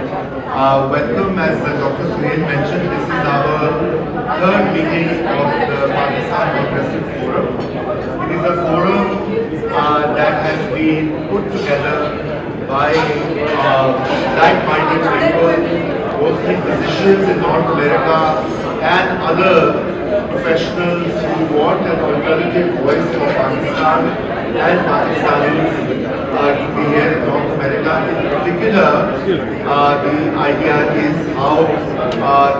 Welcome, as Dr. Suhail mentioned, this is our third meeting of the Pakistan Progressive Forum. It is a forum that has been put together by like-minded people, mostly physicians in North America and other professionals who want an alternative voice for Pakistan and Pakistanis to be here in North America. In particular, the idea is how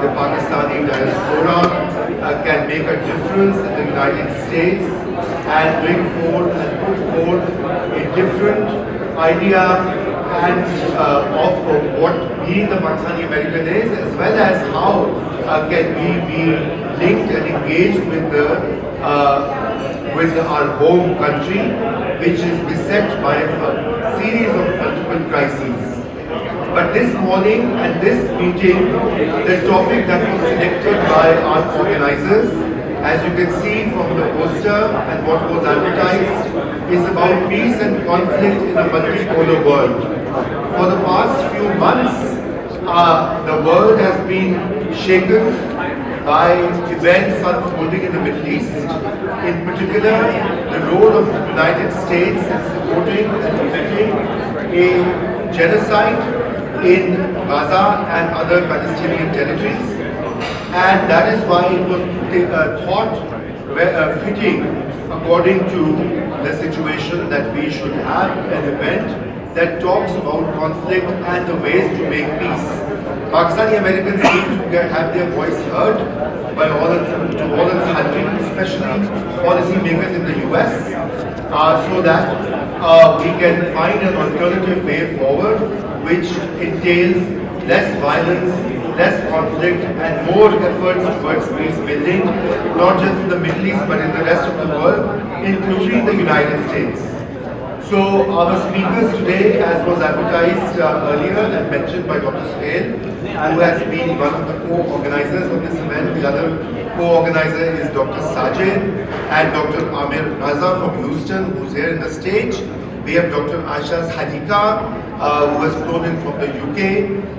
the Pakistani diaspora can make a difference in the United States and bring forth and put forth a different idea and of what being the Pakistani American is, as well as how can we be linked and engaged with our home country, which is beset by a series of multiple crises. But this morning and this meeting, the topic that was selected by our organizers, as you can see from the poster and what was advertised, is about peace and conflict in a multipolar world. For the past few months, the world has been shaken by events unfolding in the Middle East. In particular, the role of the United States in supporting and preventing a genocide in Gaza and other Palestinian territories. And that is why it was thought fitting, according to the situation, that we should have an event that talks about conflict and the ways to make peace. Pakistani Americans need to have their voice heard by all its handling, especially policymakers in the US, so that we can find an alternative way forward which entails less violence, less conflict and more efforts towards peace building, not just in the Middle East but in the rest of the world, including the United States. So our speakers today, as was advertised earlier and mentioned by Dr. Suhail, who has been one of the co-organizers of this event. The other co-organizer is Dr. Sajid and Dr. Amir Raza from Houston, who's here in the stage. We have Dr. Aisha Hadika, who has flown in from the UK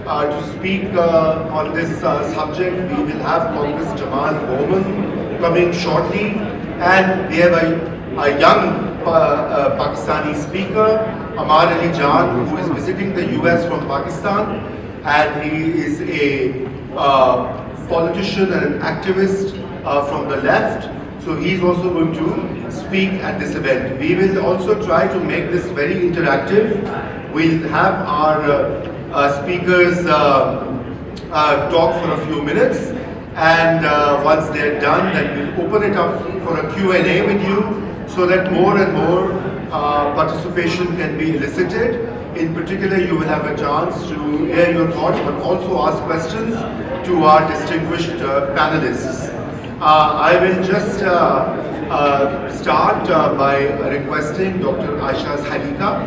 to speak on this subject. We will have Congress Jamal Bowman coming shortly, and we have a young Pakistani speaker, Amar Ali Jan, who is visiting the US from Pakistan, and he is a politician and an activist from the left. So he is also going to speak at this event. We will also try to make this very interactive. We'll have our speakers talk for a few minutes, and once they're done, then we'll open it up for a Q&A with you, so that more and more participation can be elicited. In particular, you will have a chance to hear your thoughts, but also ask questions to our distinguished panelists. I will just start by requesting Dr. Aisha Hadika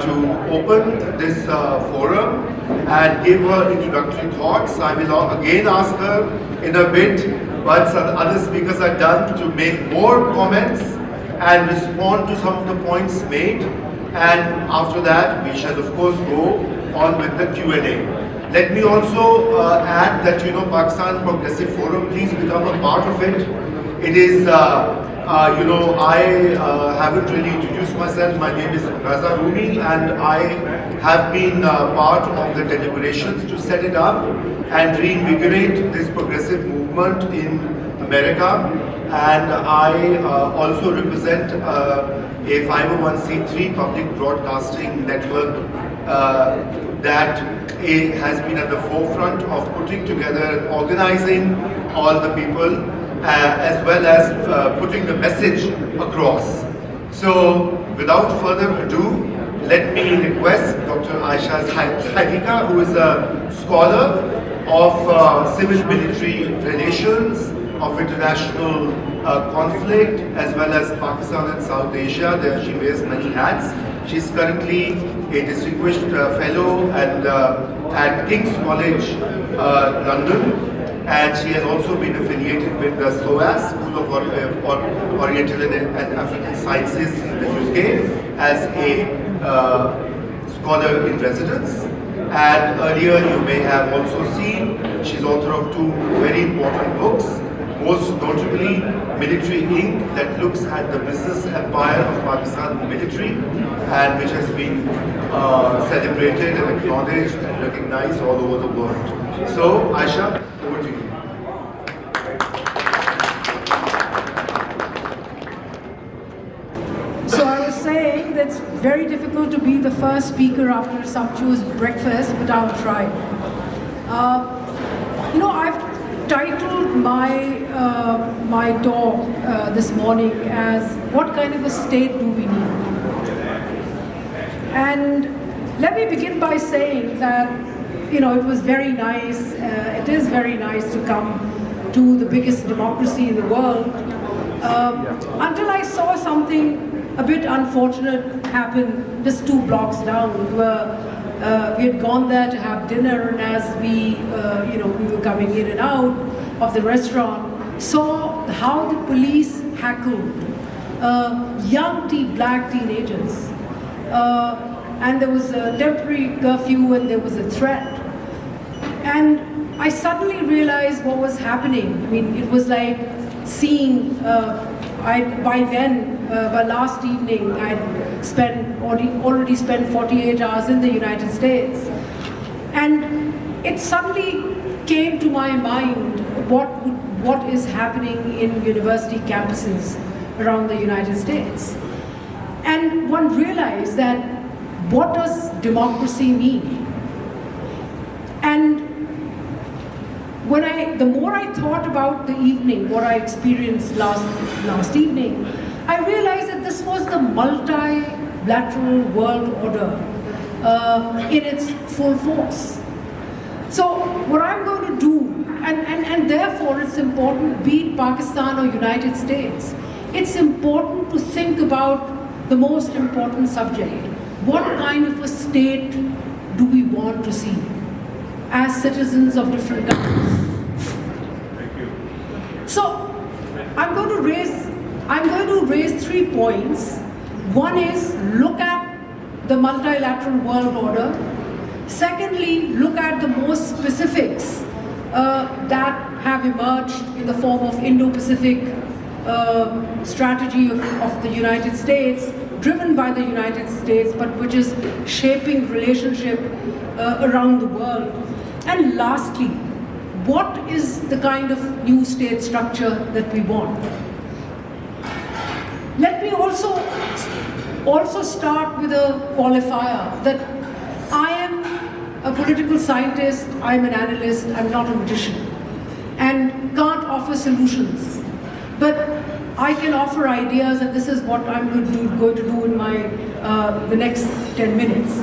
to open this forum and give her introductory thoughts. I will again ask her in a bit, once other speakers are done, to make more comments and respond to some of the points made, and after that we shall of course go on with the Q&A. Let me also add that, Pakistan Progressive Forum, please become a part of it. It is, I haven't really introduced myself. My name is Raza Rumi, and I have been part of the deliberations to set it up and reinvigorate this progressive movement in America. And I also represent a 501c3 public broadcasting network that has been at the forefront of putting together and organizing all the people, as well as putting the message across. So without further ado, let me request Dr. Aisha Hadika, who is a scholar of civil-military relations, of international conflict, as well as Pakistan and South Asia. There she wears many hats. She's currently a distinguished fellow at King's College, London, and she has also been affiliated with the SOAS, School of Oriental and African Sciences in the UK, as a scholar in residence. And earlier you may have also seen she's author of two very important books, most notably Military Inc. that looks at the business empire of Pakistan military and which has been celebrated and acknowledged and recognized all over the world. So Aisha, over to you. So I was saying that it's very difficult to be the first speaker after a sumptuous breakfast, but I'll try. I've titled my talk this morning as "What kind of a state do we need?" And let me begin by saying that it was very nice. It is very nice to come to the biggest democracy in the world. Until I saw something a bit unfortunate happen just 2 blocks down, where we had gone there to have dinner, and as we were coming in and out of the restaurant, saw how the police heckled young black teenagers, and there was a temporary curfew and there was a threat, and I suddenly realized what was happening. I mean, it was like seeing. By last evening, I'd already spent 48 hours in the United States, and it suddenly came to my mind what is happening in university campuses around the United States, and one realized that what does democracy mean? And the more I thought about the evening, what I experienced last evening, I realized that this was the multilateral world order in its full force. So what I'm going to do, and therefore it's important, be it Pakistan or United States, it's important to think about the most important subject. What kind of a state do we want to see as citizens of different countries? So I'm going to raise 3 points. One is look at the multilateral world order. Secondly, look at the most specifics that have emerged in the form of Indo-Pacific strategy of the United States, driven by the United States, but which is shaping relationship around the world. And lastly, what is the kind of new state structure that we want? Let me also start with a qualifier that I am a political scientist, I'm an analyst, I'm not a magician, and can't offer solutions. But I can offer ideas, and this is what I'm going to do in the next 10 minutes.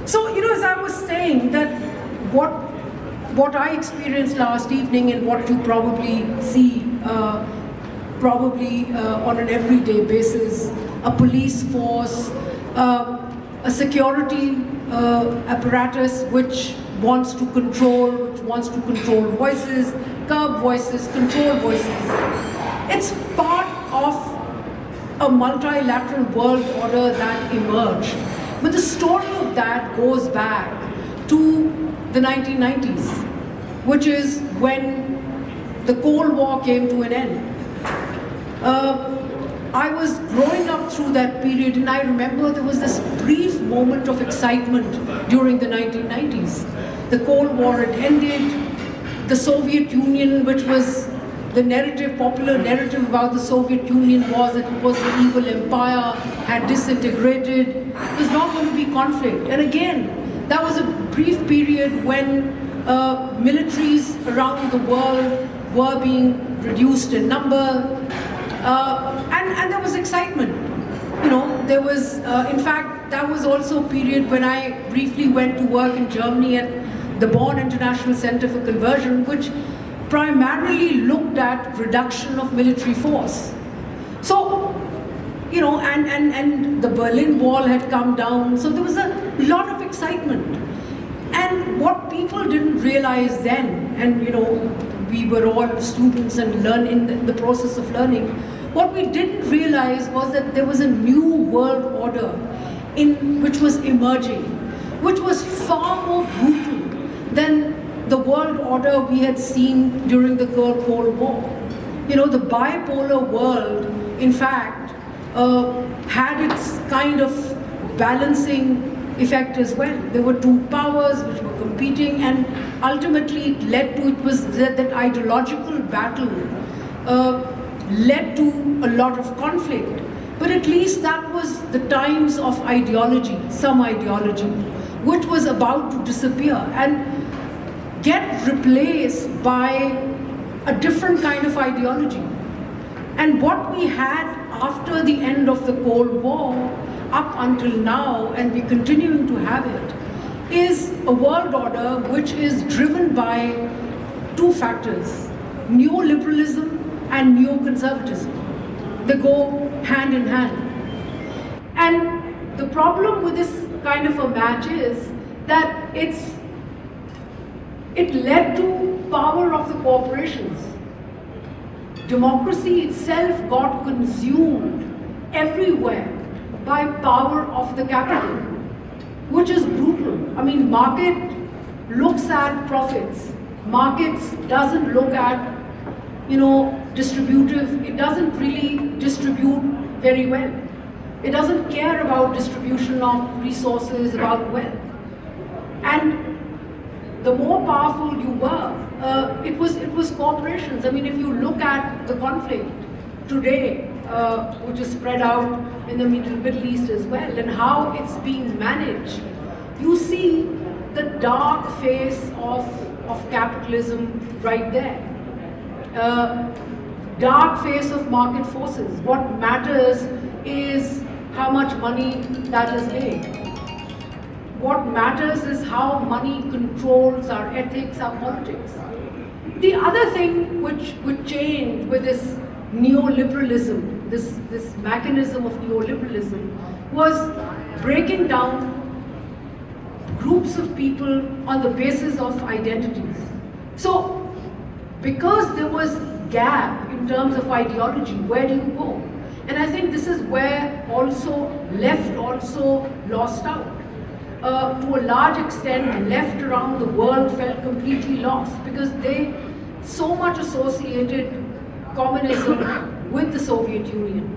So, as I was saying, that what I experienced last evening and what you probably see on an everyday basis, a police force, a security apparatus which wants to control voices, curb voices, control voices. It's part of a multilateral world order that emerged. But the story of that goes back to the 1990s, which is when the Cold War came to an end. I was growing up through that period, and I remember there was this brief moment of excitement during the 1990s. The Cold War had ended. The Soviet Union, which was the popular narrative about the Soviet Union was that it was an evil empire, had disintegrated. It was not going to be conflict. And again, that was a brief period when militaries around the world were being reduced in number, and there was excitement. There was, in fact, that was also a period when I briefly went to work in Germany at the Bonn International Center for Conversion, which primarily looked at reduction of military force. So, and the Berlin Wall had come down, so there was a lot of excitement. And what people didn't realize then, and we were all students and in the process of learning, what we didn't realize was that there was a new world order which was emerging, which was far more brutal than the world order we had seen during the Cold War. You know, the bipolar world, in fact, had its kind of balancing effect as well. There were two powers which were competing, and ultimately it led to, it was that ideological battle led to a lot of conflict. But at least that was the times of ideology, some ideology, which was about to disappear and get replaced by a different kind of ideology. And what we had after the end of the Cold War, up until now, and we're continuing to have it, is a world order which is driven by two factors: neoliberalism and neoconservatism. They go hand in hand. And the problem with this kind of a match is that it led to power of the corporations. Democracy itself got consumed everywhere by power of the capital, which is brutal. I mean, market looks at profits. Markets doesn't look at, distributive. It doesn't really distribute very well. It doesn't care about distribution of resources, about wealth. And the more powerful you were, it was corporations. I mean, if you look at the conflict today, which is spread out in the Middle East as well, and how it's being managed, you see the dark face of capitalism right there. Dark face of market forces. What matters is how much money that is made. What matters is how money controls our ethics, our politics. The other thing which would change with this neoliberalism, this mechanism of neoliberalism, was breaking down groups of people on the basis of identities. So, because there was gap in terms of ideology, where do you go? And I think this is where left also lost out. To a large extent, left around the world felt completely lost because they so much associated communism with the Soviet Union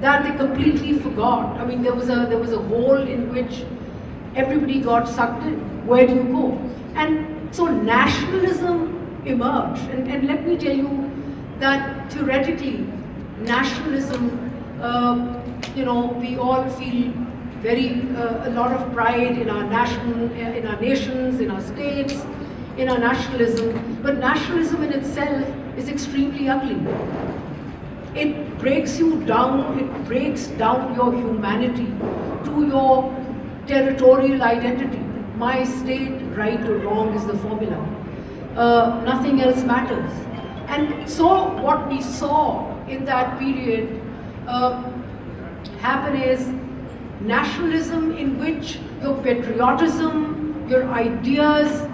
that they completely forgot. I mean, there was a hole in which everybody got sucked in. Where do you go? And so nationalism emerged. And let me tell you that theoretically, nationalism, we all feel a lot of pride in our nations, in our states, in our nationalism. But nationalism in itself is extremely ugly. It breaks you down, it breaks down your humanity to your territorial identity. My state, right or wrong, is the formula. Nothing else matters. And so what we saw in that period happen is nationalism in which your patriotism, your ideas,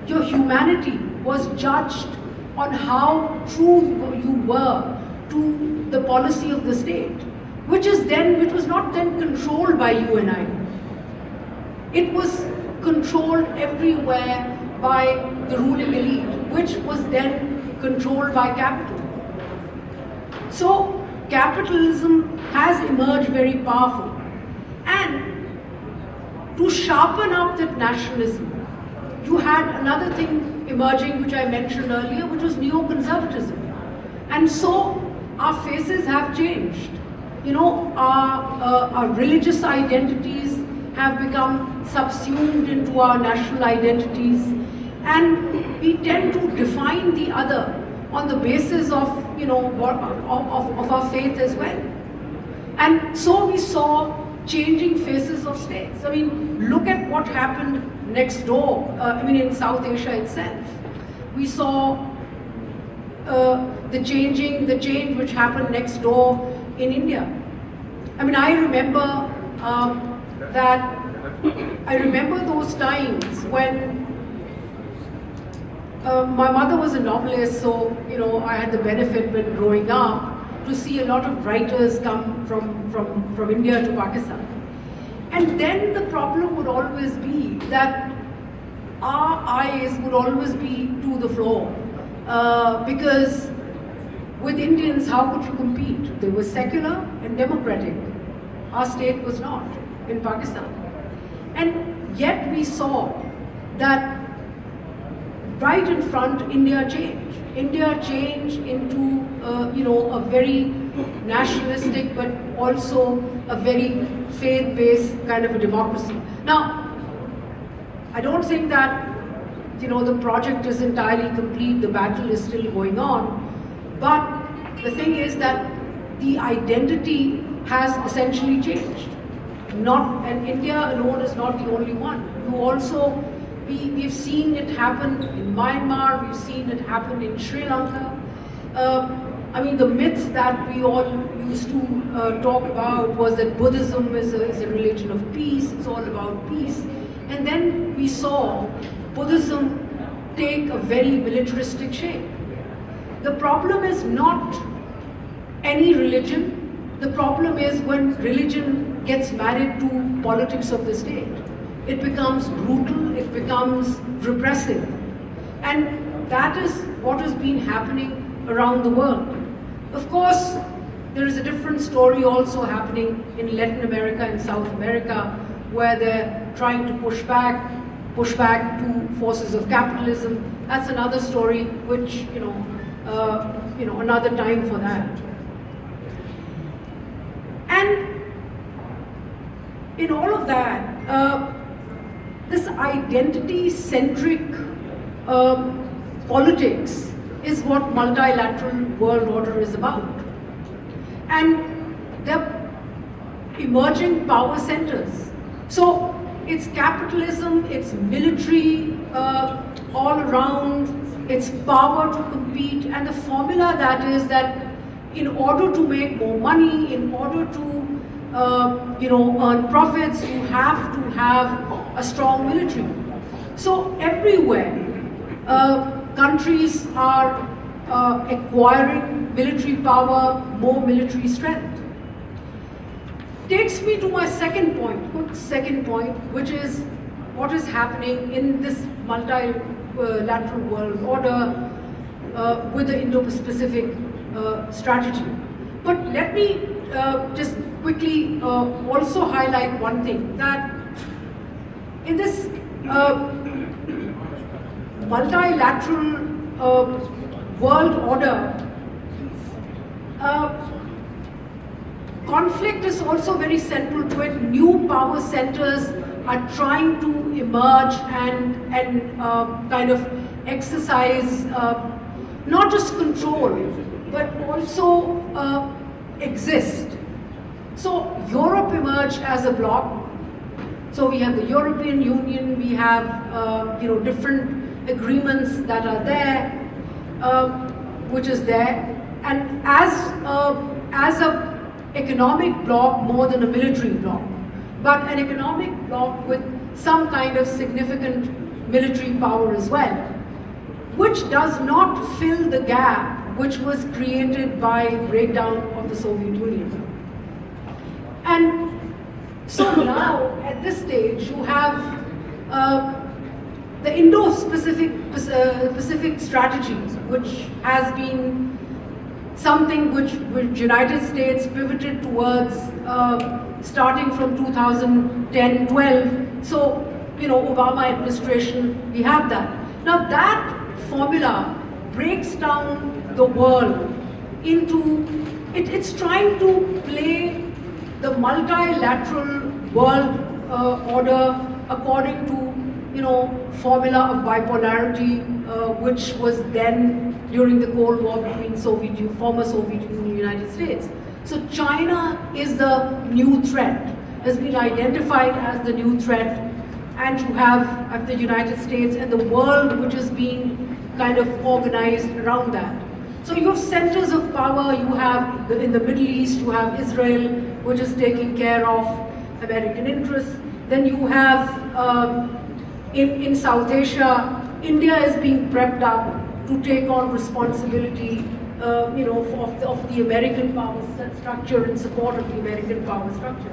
your humanity was judged on how true you were to the policy of the state, which was not then controlled by you and I. It was controlled everywhere by the ruling elite, which was then controlled by capital. So capitalism has emerged very powerful. And to sharpen up that nationalism, you had another thing emerging which I mentioned earlier, which was neoconservatism. And so our faces have changed. Our religious identities have become subsumed into our national identities, and we tend to define the other on the basis of of our faith as well. And so we saw changing faces of states. I mean, look at what happened next door. In South Asia itself, we saw the change which happened next door in India. I mean, I remember those times when my mother was a novelist, so I had the benefit when growing up to see a lot of writers come from India to Pakistan. And then the problem would always be that our eyes would always be to the floor. Because with Indians, how could you compete? They were secular and democratic. Our state was not in Pakistan. And yet we saw that right in front, India changed. India changed into, a very nationalistic, but also a very faith-based kind of a democracy. Now, I don't think that, the project is entirely complete, the battle is still going on, but the thing is that the identity has essentially changed. And India alone is not the only one. We've seen it happen in Myanmar, we've seen it happen in Sri Lanka. The myths that we all used to talk about was that Buddhism is a religion of peace, it's all about peace. And then we saw Buddhism take a very militaristic shape. The problem is not any religion, the problem is when religion gets married to politics of the state. It becomes brutal, it becomes repressive. And that is what has been happening around the world. Of course, there is a different story also happening in Latin America and South America, where they're trying to push back to forces of capitalism. That's another story, which, another time for that. And in all of that, this identity-centric politics is what multilateral world order is about. And they're emerging power centers. So it's capitalism, it's military all around, it's power to compete, and the formula that is that in order to make more money, in order to earn profits, you have to have a strong military. So everywhere, countries are acquiring military power, more military strength. Takes me to my second point, which is what is happening in this multilateral world order with the Indo-Pacific strategy. But let me just quickly also highlight one thing, that in this multilateral world order, conflict is also very central to it. New power centers are trying to emerge and kind of exercise not just control, but also exist. So Europe emerged as a bloc. So we have the European Union, we have different agreements that are there, which is there, and as a economic bloc more than a military bloc, but an economic bloc with some kind of significant military power as well, which does not fill the gap which was created by breakdown of the Soviet Union. And so now, at this stage, you have the Indo-Pacific strategy, which has been something which United States pivoted towards starting from 2010-12. So, Obama administration, we have that. Now that formula breaks down the world into, it's trying to play the multilateral world order according to, formula of bipolarity, which was then during the Cold War between former Soviet Union and United States. So China is the new threat, has been identified as the new threat, and you have the United States and the world which is being kind of organized around that. So you have centers of power, you have in the Middle East, you have Israel, which is taking care of American interests. Then you have in South Asia, India is being prepped up to take on responsibility of the American power structure, in support of the American power structure.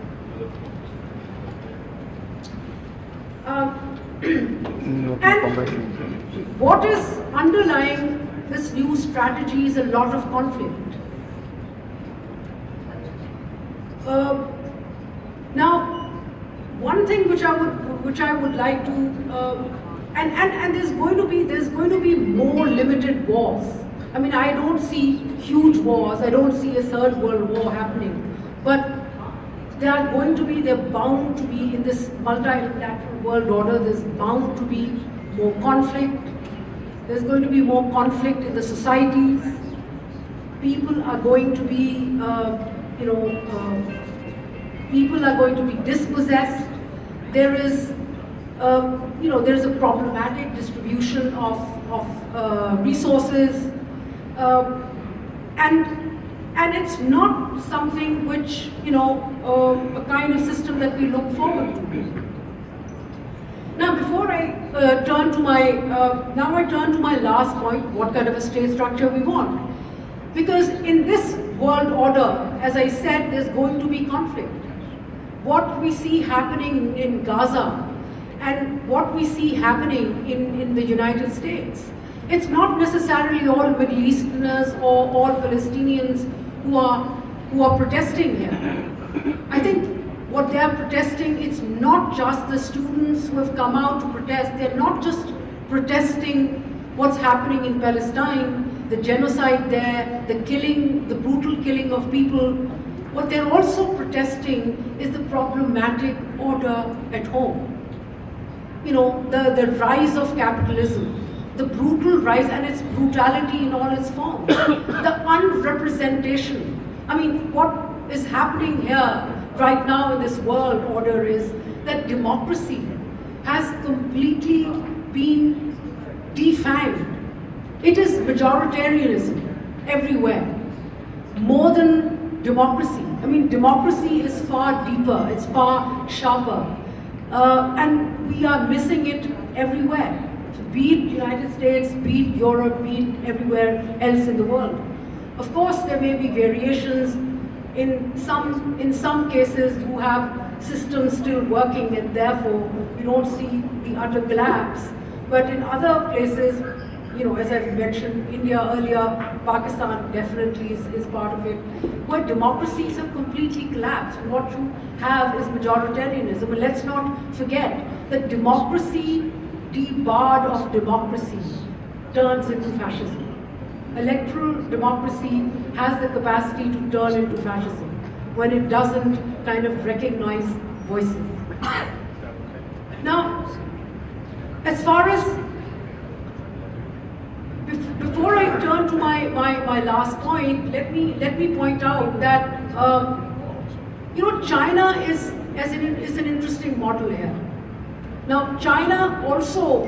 And what is underlying this new strategy is a lot of conflict. Now, one thing which I would like to, and there's going to be more limited wars. I mean, I don't see huge wars. I don't see a third world war happening, but they're bound to be in this multilateral world order. There's bound to be more conflict. There's going to be more conflict in the societies. People are going to be, people are going to be dispossessed. There is, there's a problematic distribution of resources, and it's not something which, a kind of system that we look forward to. Now, before I turn to my last point, what kind of a state structure we want. Because in this world order, as I said, there's going to be conflict. What we see happening in Gaza and what we see happening in the United States, it's not necessarily all Middle Easterners or all Palestinians who are protesting here. I think what they are protesting, it's not just the students who have come out to protest. They're not just protesting what's happening in Palestine, the genocide there, the killing, the brutal killing of people. What they're also protesting is the problematic order at home. The rise of capitalism, the brutal rise and its brutality in all its forms, the unrepresentation. I mean, what is happening here right now in this world order is that democracy has completely been defanged. It is majoritarianism everywhere, more than democracy. I mean, democracy is far deeper, it's far sharper, and we are missing it everywhere. So be it United States, be it Europe, be it everywhere else in the world. Of course, there may be variations in some cases who have systems still working, and therefore you don't see the utter collapse. But in other places, as I've mentioned, India earlier, Pakistan definitely is part of it, where democracies have completely collapsed. And what you have is majoritarianism. And let's not forget that democracy, debarred of democracy, turns into fascism. Electoral democracy has the capacity to turn into fascism when it doesn't kind of recognize voices. Now, as far as, before I turn to my last point, let me point out that China is an interesting model here. Now, China also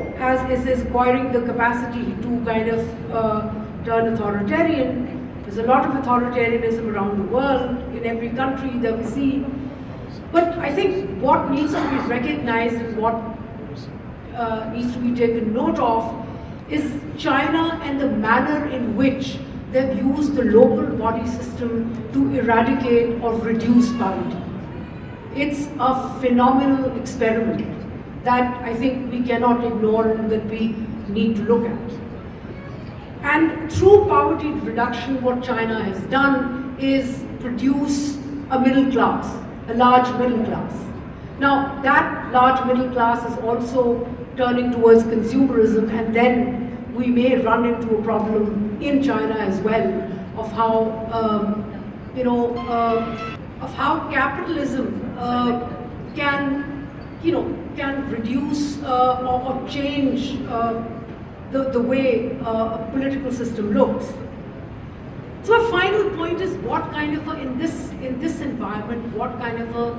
is acquiring the capacity to kind of turn authoritarian. There's a lot of authoritarianism around the world, in every country that we see. But I think what needs to be recognized and what needs to be taken note of is China and the manner in which they've used the local body system to eradicate or reduce poverty. It's a phenomenal experiment that I think we cannot ignore and that we need to look at. And through poverty reduction, what China has done is produce a middle class, a large middle class. Now, that large middle class is also turning towards consumerism, and then we may run into a problem in China as well of how capitalism can reduce or change the way a political system looks. So a final point is what kind of in this environment, what kind of a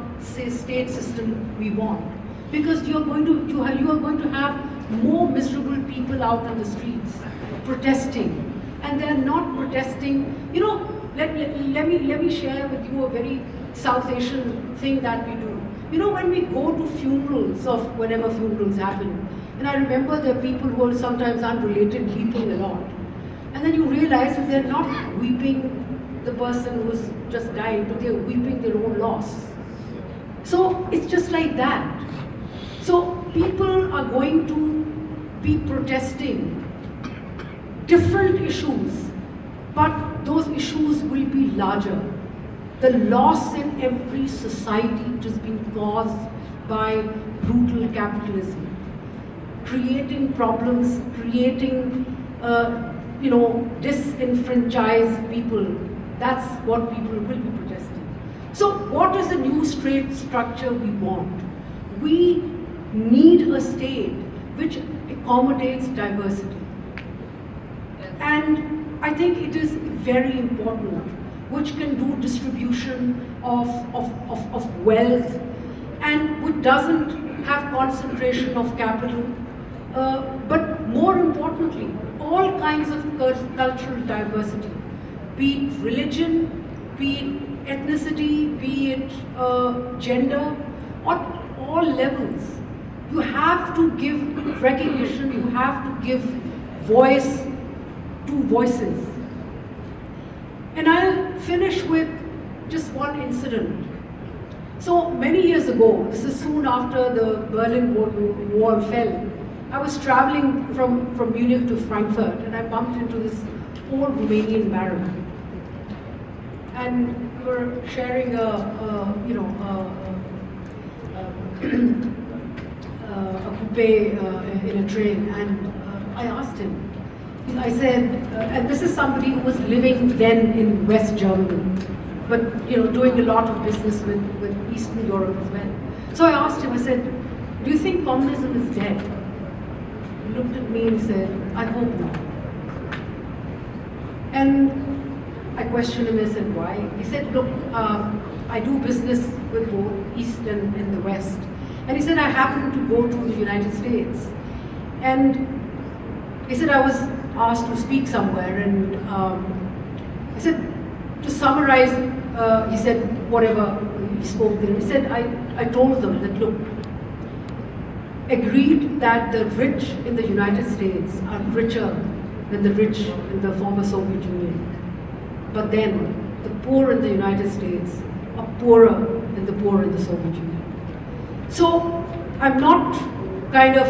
state system we want, because you are going to have more miserable people out on the streets protesting, and they are not protesting. Let me share with you a very South Asian thing that we do. When we go to funerals of whenever funerals happen, and I remember there are people who are sometimes unrelated weeping a lot. And then you realize that they're not weeping the person who's just died, but they're weeping their own loss. So it's just like that. So people are going to be protesting different issues, but those issues will be larger. The loss in every society which has been caused by brutal capitalism, creating problems, creating, disenfranchised people. That's what people will be protesting. So what is the new state structure we want? We need a state which accommodates diversity. And I think it is very important, which can do distribution of wealth, and which doesn't have concentration of capital, but more importantly, all kinds of cultural diversity, be it religion, be it ethnicity, be it gender, on all levels. You have to give recognition, you have to give voice to voices. And I'll finish with just one incident. So many years ago, this is soon after the Berlin Wall fell, I was traveling from Munich to Frankfurt, and I bumped into this old Romanian baron. And we were sharing a coupe in a train, and I asked him, I said, and this is somebody who was living then in West Germany, but doing a lot of business with Eastern Europe as well. So I asked him, I said, do you think communism is dead? He looked at me and said, I hope not. And I questioned him, I said, why? He said, look, I do business with both East and the West. And he said, I happened to go to the United States. And he said, I was asked to speak somewhere, and I said, to summarize, he said, whatever he spoke there, he said, I told them that, look, agreed that the rich in the United States are richer than the rich in the former Soviet Union. But then, the poor in the United States are poorer than the poor in the Soviet Union. So, I'm not kind of,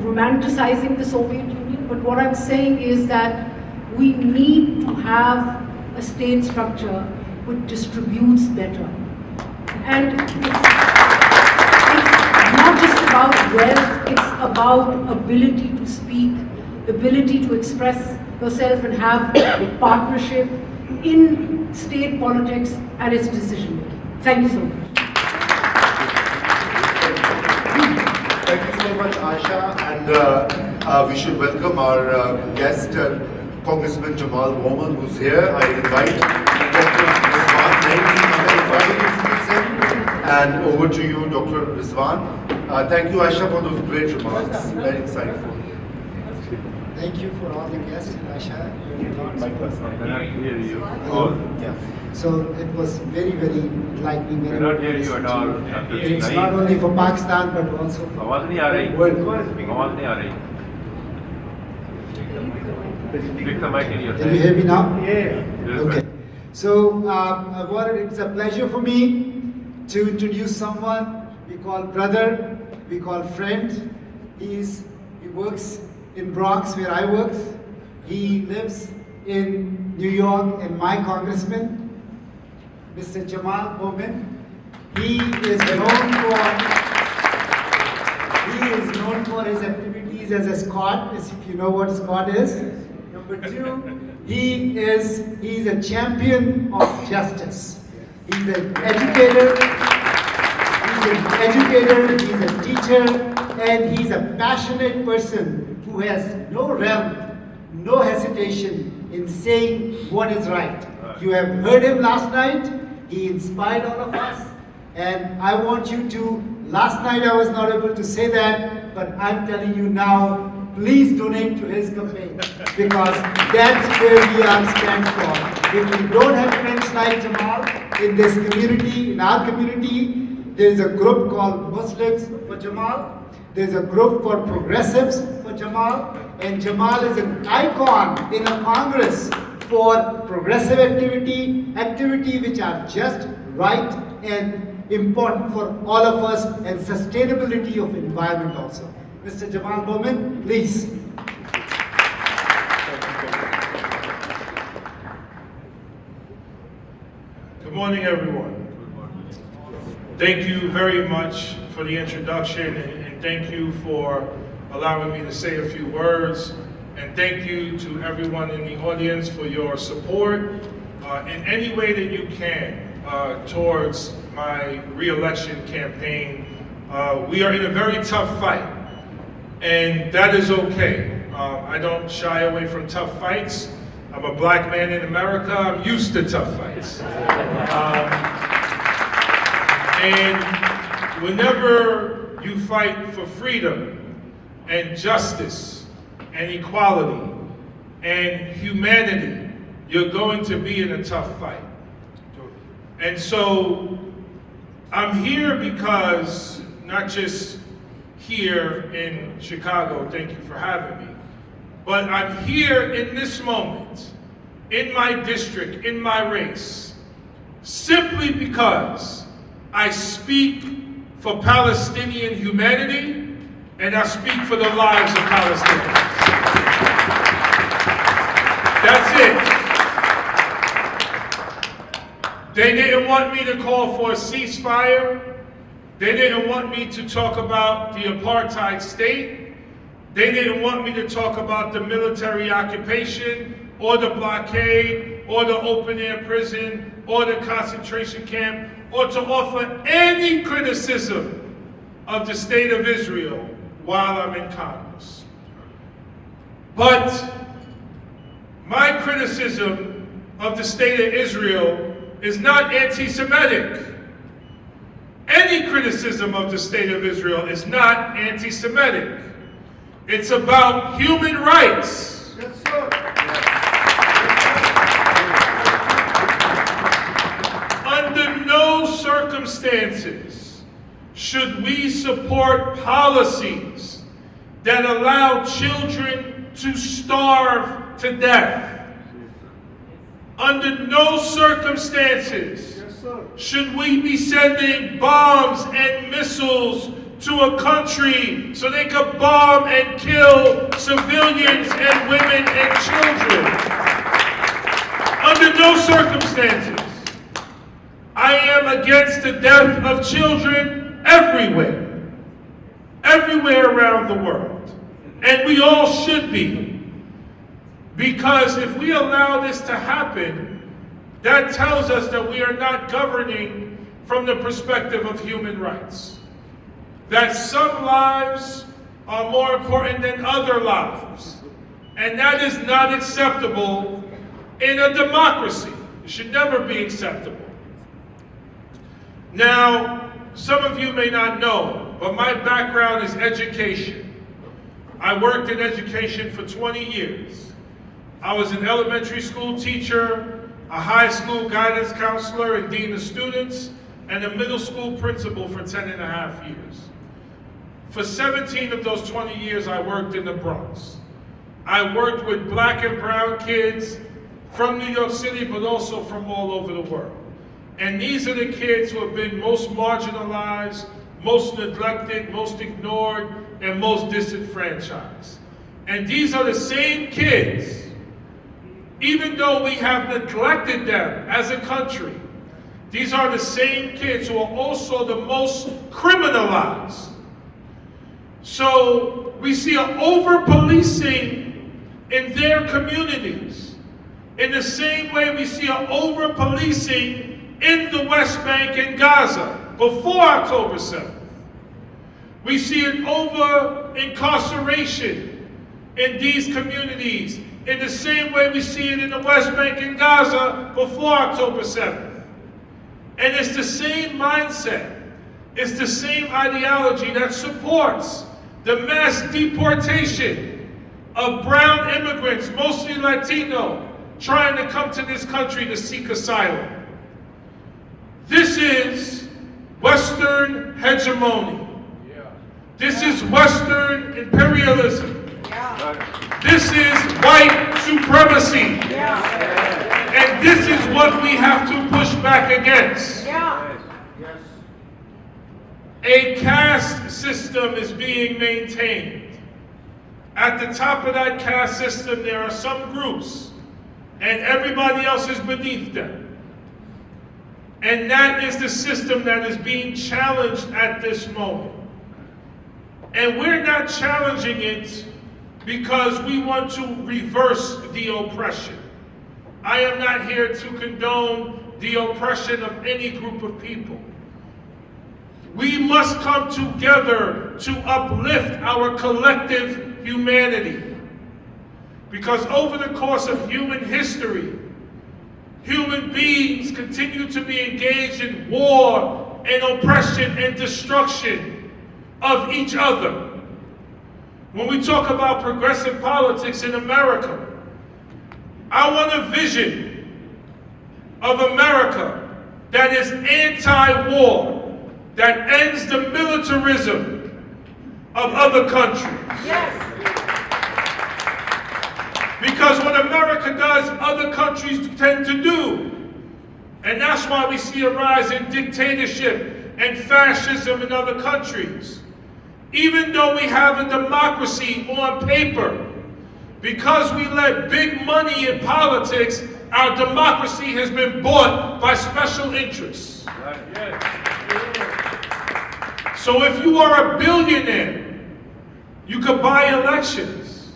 romanticizing the Soviet Union, but what I'm saying is that we need to have a state structure which distributes better. And it's not just about wealth, it's about ability to speak, ability to express yourself and have partnership in state politics and its decision making. Thank you so much. Thank you so much, Asha, and we should welcome our guest, Congressman Jamal Bowman, who's here. I invite Dr. Rizwan, and over to you, Dr. Rizwan. Thank you, Asha, for those great remarks. Very insightful. Thank you for all the guests, Asha. I cannot hear you. Yeah. So it was very, very enlightening. I cannot hear you at all. Dr. It's Naeem. not only for Pakistan but also for आवाज नहीं आ रही world. आवाज नहीं आ रही Click the mic in your Can you hear me now? Yes, Okay. sir. So it's a pleasure for me to introduce someone we call brother, we call friend. He works in Bronx where I work. He lives in New York, and my congressman, Mr. Jamal Bowman. He is known for his activities as a Scot, as if you know what Scot is. Number two, he's a champion of justice. He's an educator, he's a teacher, and he's a passionate person who has no realm, no hesitation in saying what is right. You have heard him last night. He inspired all of us. And I want you to, last night I was not able to say that, but I'm telling you now, please donate to his campaign, because that's where we are stand for. If we don't have friends like Jamal in this community, in our community, there's a group called Muslims for Jamal, there's a group for progressives for Jamal, and Jamal is an icon in a Congress for progressive activity which are just, right, and important for all of us and sustainability of environment also. Mr. Jamal Bowman, please. Good morning, everyone. Thank you very much for the introduction, and thank you for allowing me to say a few words. And thank you to everyone in the audience for your support in any way that you can towards my re-election campaign. We are in a very tough fight, and that is okay. I don't shy away from tough fights. I'm a black man in America. I'm used to tough fights. And whenever you fight for freedom and justice and equality and humanity, you're going to be in a tough fight. And so I'm here because, not just here in Chicago, thank you for having me, but I'm here in this moment, in my district, in my race, simply because I speak for Palestinian humanity and I speak for the lives of Palestinians. That's it. They didn't want me to call for a ceasefire. They didn't want me to talk about the apartheid state. They didn't want me to talk about the military occupation or the blockade or the open air prison or the concentration camp or to offer any criticism of the state of Israel while I'm in Congress. But my criticism of the state of Israel is not anti-Semitic. Any criticism of the state of Israel is not anti-Semitic. It's about human rights. Yes, sir. Under no circumstances should we support policies that allow children to starve to death. Under no circumstances should we be sending bombs and missiles to a country so they could bomb and kill civilians and women and children. Under no circumstances. I am against the death of children everywhere. Everywhere around the world. And we all should be. Because if we allow this to happen, that tells us that we are not governing from the perspective of human rights. That some lives are more important than other lives. And that is not acceptable in a democracy. It should never be acceptable. Now, some of you may not know, but my background is education. I worked in education for 20 years. I was an elementary school teacher, a high school guidance counselor and dean of students, and a middle school principal for 10 and a half years. For 17 of those 20 years, I worked in the Bronx. I worked with black and brown kids from New York City, but also from all over the world. And these are the kids who have been most marginalized, most neglected, most ignored, and most disenfranchised. And these are the same kids, even though we have neglected them as a country, these are the same kids who are also the most criminalized. So we see an over-policing in their communities, in the same way we see an over-policing in the West Bank and Gaza before October 7th. We see an over-incarceration in these communities in the same way we see it in the West Bank and Gaza before October 7th. And it's the same mindset, it's the same ideology that supports the mass deportation of brown immigrants, mostly Latino, trying to come to this country to seek asylum. This is Western hegemony. This is Western imperialism. This is white supremacy. And this is what we have to push back against. A caste system is being maintained. At the top of that caste system, there are some groups, and everybody else is beneath them. And that is the system that is being challenged at this moment. And we're not challenging it because we want to reverse the oppression. I am not here to condone the oppression of any group of people. We must come together to uplift our collective humanity. Because over the course of human history, human beings continue to be engaged in war and oppression and destruction of each other. When we talk about progressive politics in America, I want a vision of America that is anti-war, that ends the militarism of other countries. Yes. Because what America does, other countries tend to do. And that's why we see a rise in dictatorship and fascism in other countries. Even though we have a democracy on paper, because we let big money in politics, our democracy has been bought by special interests. So if you are a billionaire, you could buy elections.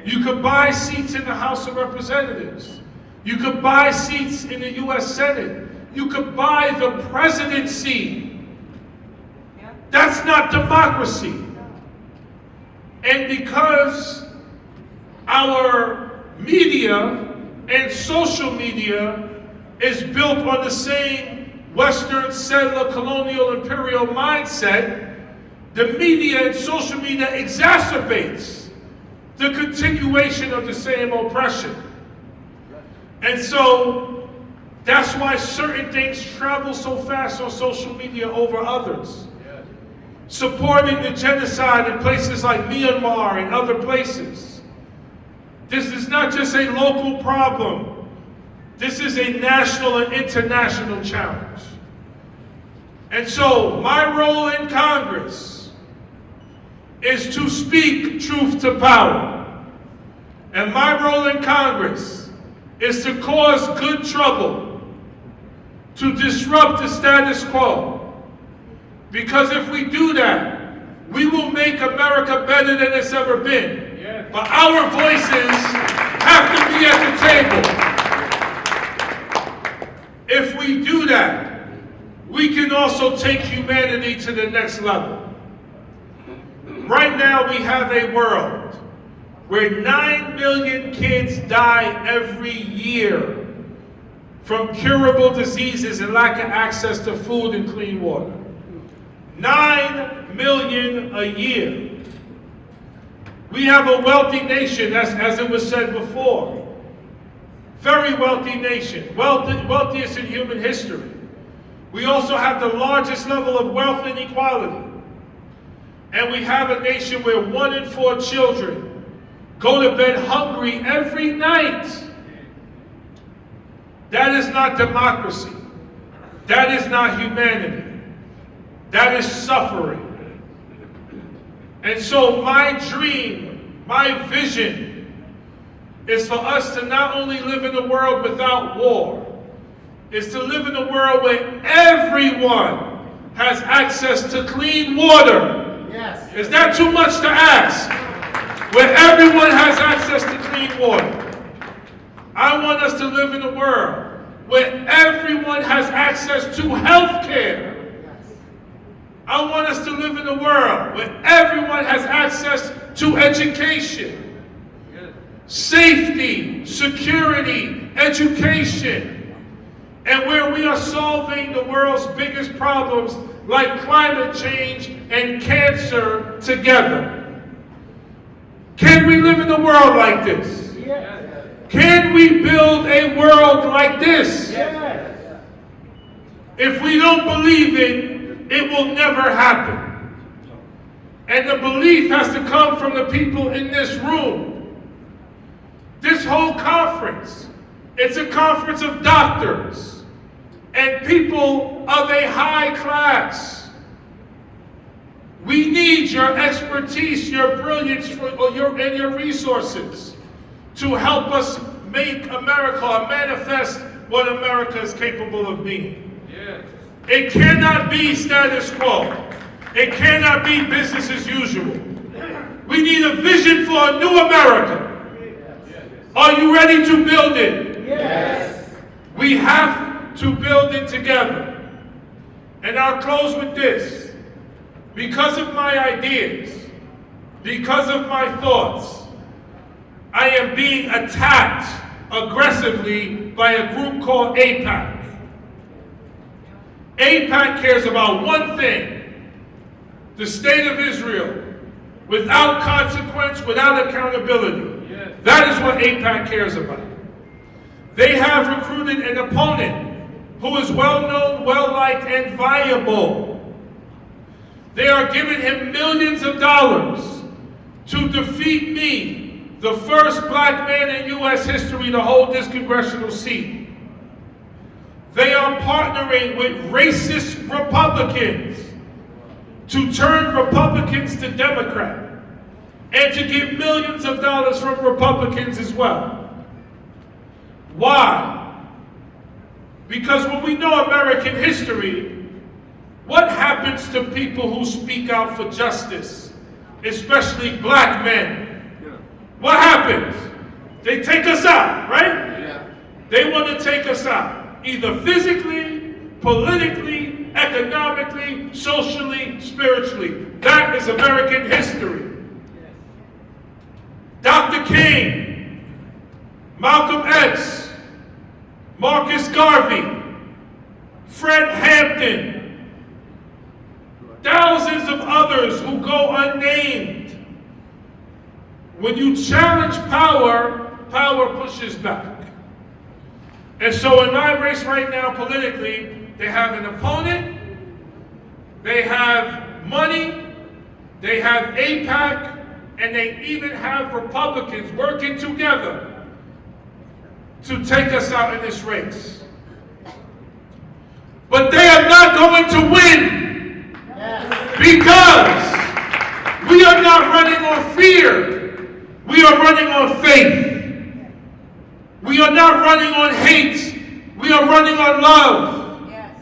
You could buy seats in the House of Representatives. You could buy seats in the US Senate. You could buy the presidency. That's not democracy. And because our media and social media is built on the same Western settler colonial imperial mindset, the media and social media exacerbates the continuation of the same oppression. And so that's why certain things travel so fast on social media over others. Supporting the genocide in places like Myanmar and other places. This is not just a local problem. This is a national and international challenge. And so my role in Congress is to speak truth to power. And my role in Congress is to cause good trouble, to disrupt the status quo. Because if we do that, we will make America better than it's ever been. Yes. But our voices have to be at the table. If we do that, we can also take humanity to the next level. Right now we have a world where 9 million kids die every year from curable diseases and lack of access to food and clean water. 9 million a year. We have a wealthy nation, as it was said before. Very wealthy nation, wealthiest in human history. We also have the largest level of wealth inequality. And we have a nation where 1 in 4 children go to bed hungry every night. That is not democracy. That is not humanity. That is suffering. And so my dream, my vision, is for us to not only live in a world without war, is to live in a world where everyone has access to clean water. Yes. Is that too much to ask? Where everyone has access to clean water. I want us to live in a world where everyone has access to health care. I want us to live in a world where everyone has access to education, safety, security, education, and where we are solving the world's biggest problems like climate change and cancer together. Can we live in a world like this? Yes. Can we build a world like this? Yes. If we don't believe it, it will never happen. And the belief has to come from the people in this room. This whole conference, it's a conference of doctors and people of a high class need your expertise, your brilliance, and your resources to help us make America manifest what America is capable of being. Yes. It cannot be status quo. It cannot be business as usual. We need a vision for a new America. Are you ready to build it? Yes. We have to build it together. And I'll close with this. Because of my ideas, because of my thoughts, I am being attacked aggressively by a group called AIPAC. AIPAC cares about one thing: the state of Israel, without consequence, without accountability. Yes. That is what AIPAC cares about. They have recruited an opponent who is well-known, well-liked, and viable. They are giving him millions of dollars to defeat me, the first black man in U.S. history to hold this congressional seat. They are partnering with racist Republicans to turn Republicans to Democrat and to get millions of dollars from Republicans as well. Why? Because when we know American history, what happens to people who speak out for justice, especially black men? What happens? They take us out, right? Yeah. They want to take us out, either physically, politically, economically, socially, spiritually. That is American history. Dr. King, Malcolm X, Marcus Garvey, Fred Hampton, thousands of others who go unnamed. When you challenge power, power pushes back. And so in my race right now politically, they have an opponent, they have money, they have AIPAC, and they even have Republicans working together to take us out in this race. But they are not going to win because we are not running on fear. We are running on faith. We are not running on hate. We are running on love. Yes.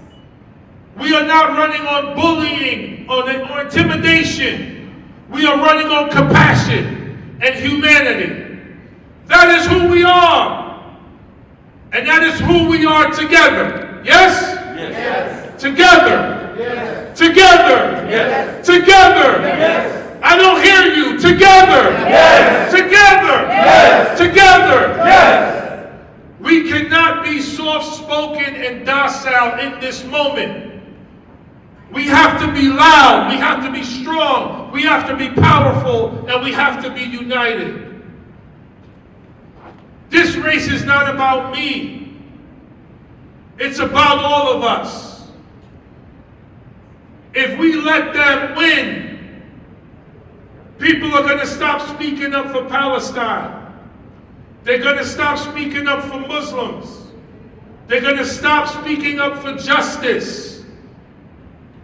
We are not running on bullying or intimidation. We are running on compassion and humanity. That is who we are. And that is who we are together. Yes? Yes. Together. Yes. Together. Yes. Together. Yes. I don't hear you. Together. Yes. Together. Yes. Together. Yes. We cannot be soft-spoken and docile in this moment. We have to be loud. We have to be strong. We have to be powerful. And we have to be united. This race is not about me. It's about all of us. If we let them win, people are going to stop speaking up for Palestine. They're going to stop speaking up for Muslims. They're going to stop speaking up for justice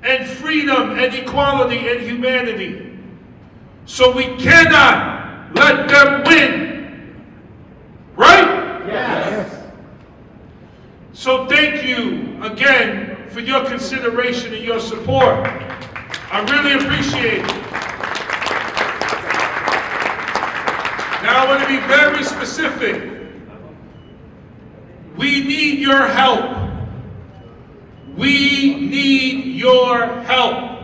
and freedom and equality and humanity. So we cannot let them win. Right? Yes. So thank you again for your consideration and your support. I really appreciate it. Now I want to be very specific. We need your help. We need your help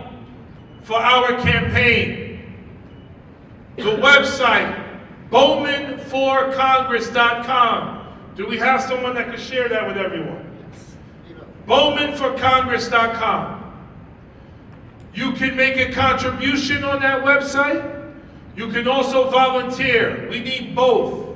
for our campaign. The website, BowmanForCongress.com. Do we have someone that can share that with everyone? BowmanForCongress.com. You can make a contribution on that website. You can also volunteer. We need both.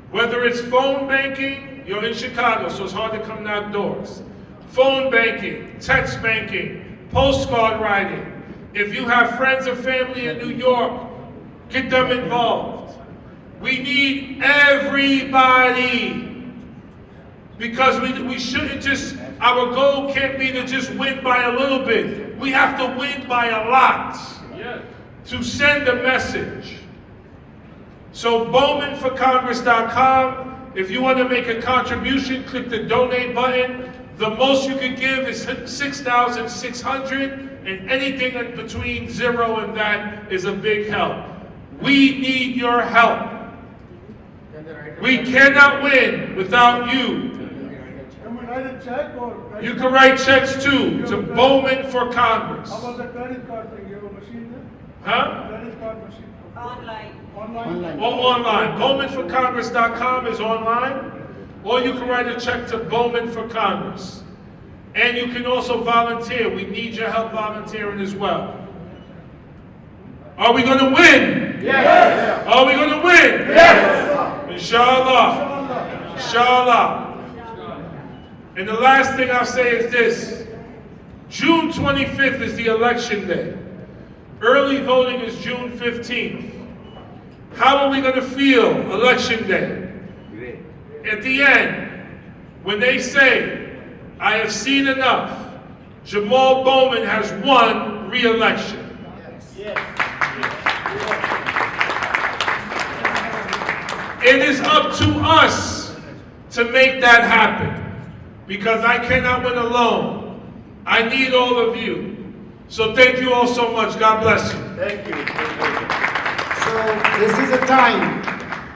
Whether it's phone banking, you're in Chicago, so it's hard to come knock doors. Phone banking, text banking, postcard writing. If you have friends or family in New York, get them involved. We need everybody. Because we shouldn't just, our goal can't be to just win by a little bit. We have to win by a lot. to send a message. So bowmanforcongress.com, if you want to make a contribution, click the donate button. The most you can give is $6,600, and anything in between 0 and that is a big help. We need your help. We cannot win without you. Can we write a check or? You can write checks too to Bowman for Congress. How about the credit card thing? You have a machine there? Huh? Credit card machine? Online. Online? Or online. Bowmanforcongress.com is online. Or you can write a check to Bowman for Congress. And you can also volunteer. We need your help volunteering as well. Are we going to win? Yes. Are we going to win? Yes. Inshallah. Inshallah. And the last thing I'll say is this. June 25th is the election day. Early voting is June 15th. How are we going to feel election day? At the end, when they say, I have seen enough, Jamal Bowman has won re-election. It is up to us to make that happen, because I cannot win alone. I need all of you. So thank you all so much. God bless you. Thank you. So this is a time,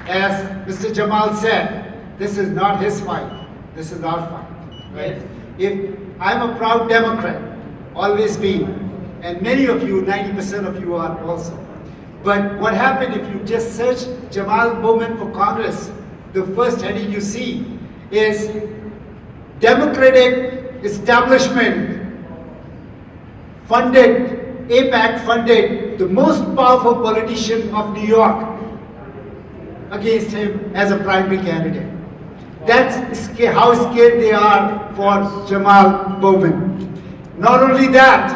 as Mr. Jamal said, this is not his fight. This is our fight. Right? If I'm a proud Democrat, always been, and many of you, 90% of you are also. But what happened if you just search Jamal Bowman for Congress, the first heading you see is Democratic establishment funded, APAC funded the most powerful politician of New York against him as a primary candidate. That's how scared they are for Jamal Bowman. Not only that,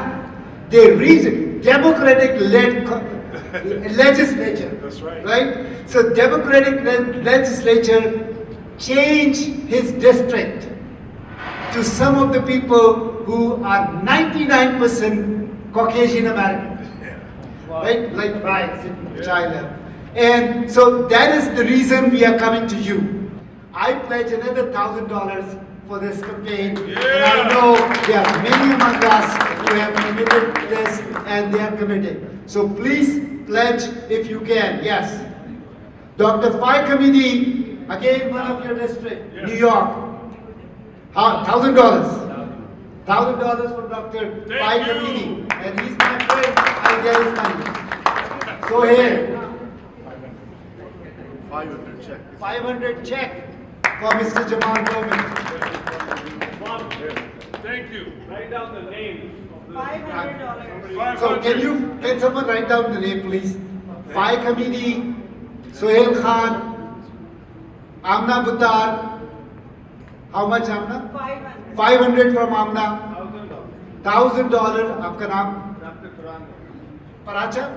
they read Democratic-led legislature. That's right. Right? So Democratic legislature changed his district to some of the people who are 99% Caucasian American. Right? Like Bryce and Tyler. And so that is the reason we are coming to you. I pledge another $1,000 for this campaign. And I know there are many among us who have committed this and they are committed. So please pledge if you can. Yes. Dr. Phi Committee, again one of your district, New York. $1,000. $1,000 for Dr. Phi Committee. And he's my friend, I get his money. So here. 500 check. 500 check for Mr. Jamal Bowman. Thank you. Write down the name. $500. So can someone write down the name, please? Phi Committee, Sohail Khan, Amna Buttar. How much Amna? 500. 500 from Amna. $1,000. आपका नाम? Paracha?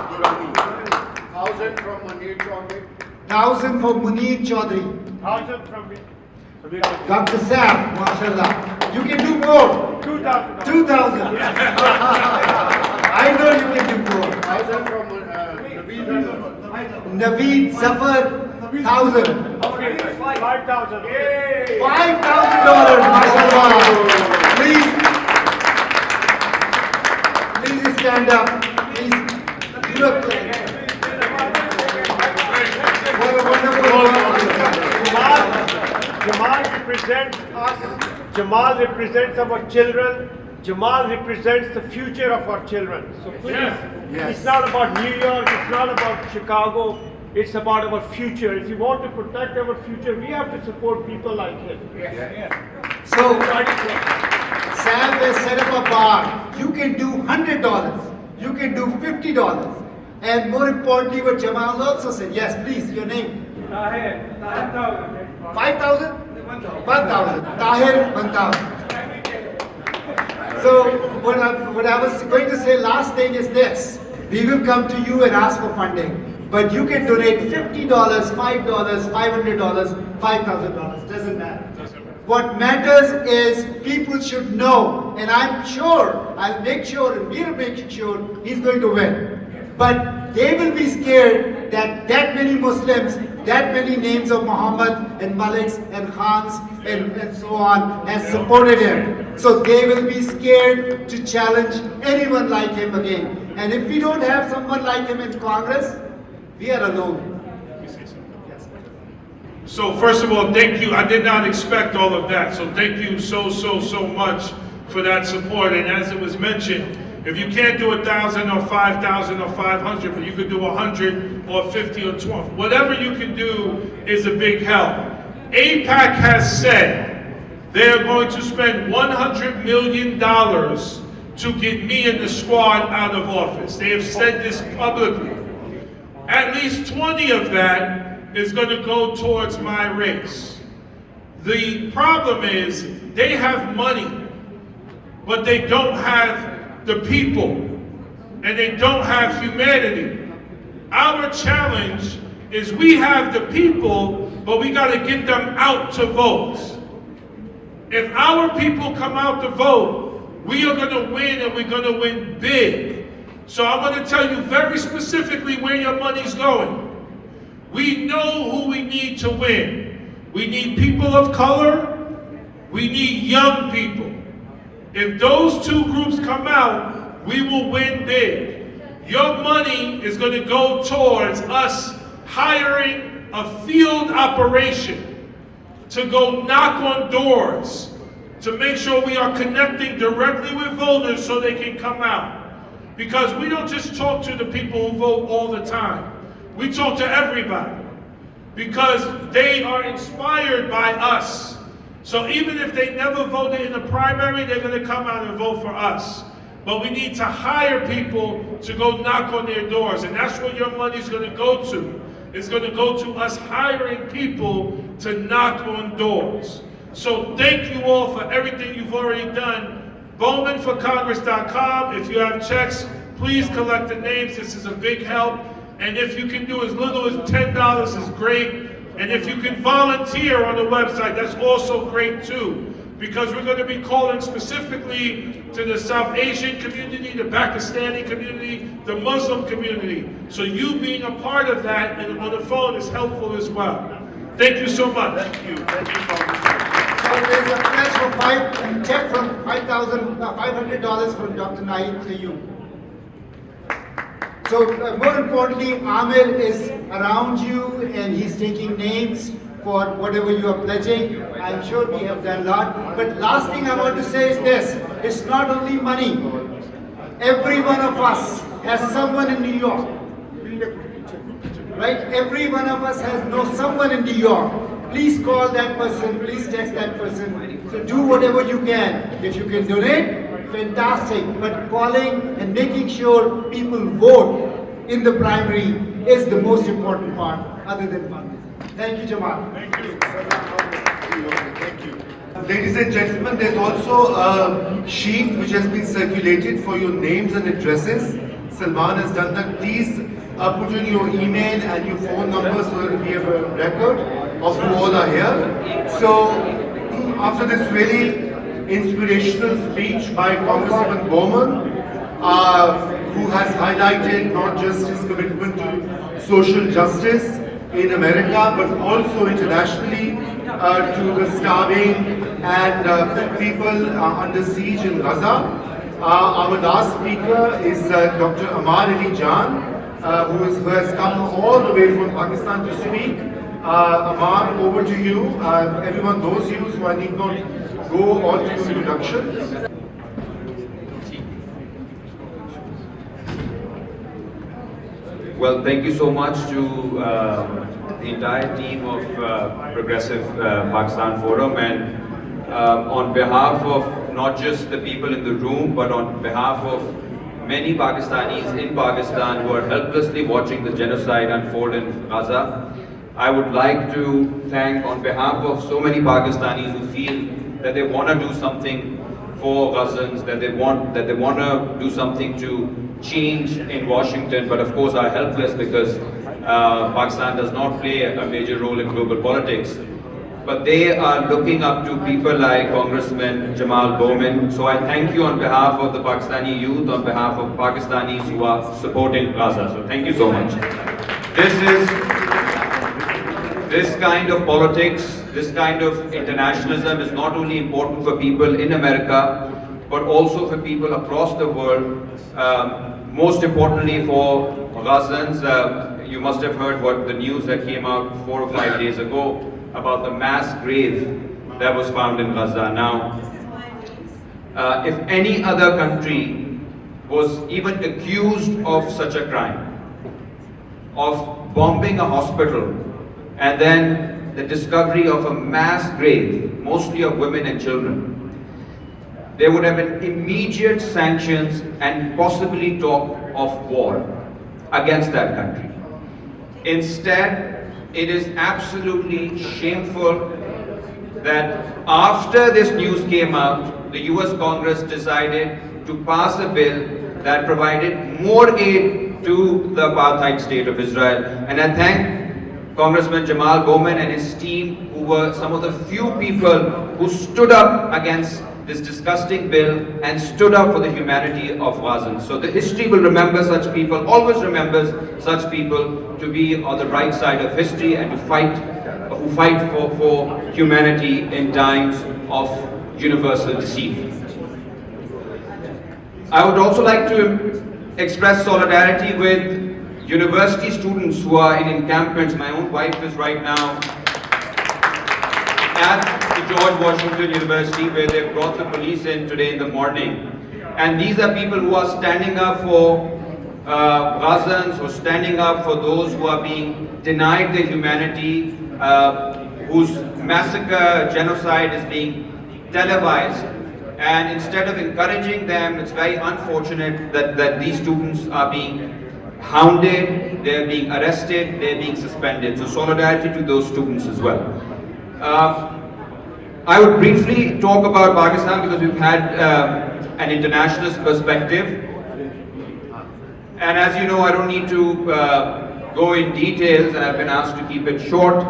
Durrani. 1,000 from Munir Chaudhary. 1,000 for Munir Chaudhary. 1,000 from me. Dr. Sam, mashallah. You can do more. 2,000. 2,000. I know you can do more. 1,000 from Naveed Zafar, 1,000. Okay, 5,000. Yay! $5,000, mashallah. Please stand up. Please, you look like what a wonderful Jamal represents us. Jamal represents our children. Jamal represents the future of our children. So please, it's not about New York, it's not about Chicago, it's about our future. If you want to protect our future, we have to support people like him. So, Sam has set up a bar. You can do $100. You can do $50. And more importantly, what Jamal also said. Yes, please, your name. 5,000? 1,000. Tahir, 1,000. So, what I was going to say last thing is this. We will come to you and ask for funding. But you can donate $50, $5, $500, $5,000. Doesn't matter. What matters is people should know, and I'm sure, I'll make sure, and we'll make sure he's going to win. But they will be scared that that many Muslims, that many names of Muhammad and Maliks and Khans and so on has supported him. So they will be scared to challenge anyone like him again. And if we don't have someone like him in Congress, we are alone. So first of all, thank you. I did not expect all of that. So thank you so much for that support. And as it was mentioned, if you can't do 1,000 or 5,000 or 500, but you could do 100 or 50 or 20, whatever you can do is a big help. AIPAC has said they are going to spend $100 million to get me and the squad out of office. They have said this publicly. At least 20 of that is going to go towards my race. The problem is they have money, but they don't have the people, and they don't have humanity. Our challenge is we have the people, but we got to get them out to vote. If our people come out to vote, we are going to win, and we're going to win big. So I want to tell you very specifically where your money's going. We know who we need to win. We need people of color. We need young people. If those two groups come out, we will win big. Your money is going to go towards us hiring a field operation to go knock on doors, to make sure we are connecting directly with voters so they can come out. Because we don't just talk to the people who vote all the time. We talk to everybody because they are inspired by us. So even if they never voted in the primary, they're going to come out and vote for us. But we need to hire people to go knock on their doors, and that's where your money's going to go to. It's going to go to us hiring people to knock on doors. So thank you all for everything you've already done. BowmanForCongress.com. If you have checks, please collect the names. This is a big help. And if you can do as little as $10 is great. And if you can volunteer on the website, that's also great too. Because we're going to be calling specifically to the South Asian community, the Pakistani community, the Muslim community. So you being a part of that and on the phone is helpful as well. Thank you so much. Thank you. Thank you, Congressman. So there's a pledge for check from $500 from Dr. Naeem to you. So more importantly, Amir is around you and he's taking names for whatever you are pledging. I'm sure we have done a lot. But last thing I want to say is this. It's not only money. Every one of us has someone in New York. Right? Every one of us has someone in New York. Please call that person, please text that person. So do whatever you can. If you can donate, fantastic. But calling and making sure people vote in the primary is the most important part, other than funding. Thank you, Jamal. Thank you. Thank you. Ladies and gentlemen, there's also a sheet which has been circulated for your names and addresses. Salman has done that. Please put in your email and your phone number so that we have a record of who all are here. So, after this really inspirational speech by Congressman Bowman, who has highlighted not just his commitment to social justice in America, but also internationally to the starving and people under siege in Gaza. Our last speaker is Dr. Amar Ali Jan, who has come all the way from Pakistan to speak. Amar, over to you. Everyone knows you, so I need not go on to your introduction. Well, thank you so much to the entire team of Progressive Pakistan Forum, and on behalf of not just the people in the room, but on behalf of many Pakistanis in Pakistan who are helplessly watching the genocide unfold in Gaza, I would like to thank, on behalf of so many Pakistanis who feel that they want to do something for Gazans, that they want to do something to change in Washington, but of course are helpless because Pakistan does not play a major role in global politics. but they are looking up to people like Congressman Jamal Bowman. So I thank you on behalf of the Pakistani youth, on behalf of Pakistanis who are supporting Gaza. So thank you so much. This kind of politics, this kind of internationalism is not only important for people in America, but also for people across the world. Most importantly for Gazans, you must have heard what the news that came out 4 or 5 days ago about the mass grave that was found in Gaza. Now, if any other country was even accused of such a crime, of bombing a hospital, and then the discovery of a mass grave, mostly of women and children, there would have been immediate sanctions and possibly talk of war against that country. Instead, it is absolutely shameful that after this news came out, the US Congress decided to pass a bill that provided more aid to the apartheid state of Israel. And I thank Congressman Jamal Bowman and his team, who were some of the few people who stood up against this disgusting bill and stood up for the humanity of Gazans. So the history will remember such people, always remembers such people to be on the right side of history and to fight, who fight for humanity in times of universal deceit. I would also like to express solidarity with university students who are in encampments. My own wife is right now at the George Washington University, where they brought the police in today in the morning. And these are people who are standing up for Gazans, who are standing up for those who are being denied their humanity, whose massacre, genocide is being televised. And instead of encouraging them, it's very unfortunate that these students are being hounded, they're being arrested, they're being suspended. So solidarity to those students as well. I would briefly talk about Pakistan because we've had an internationalist perspective. And as you know, I don't need to go in details, and I've been asked to keep it short.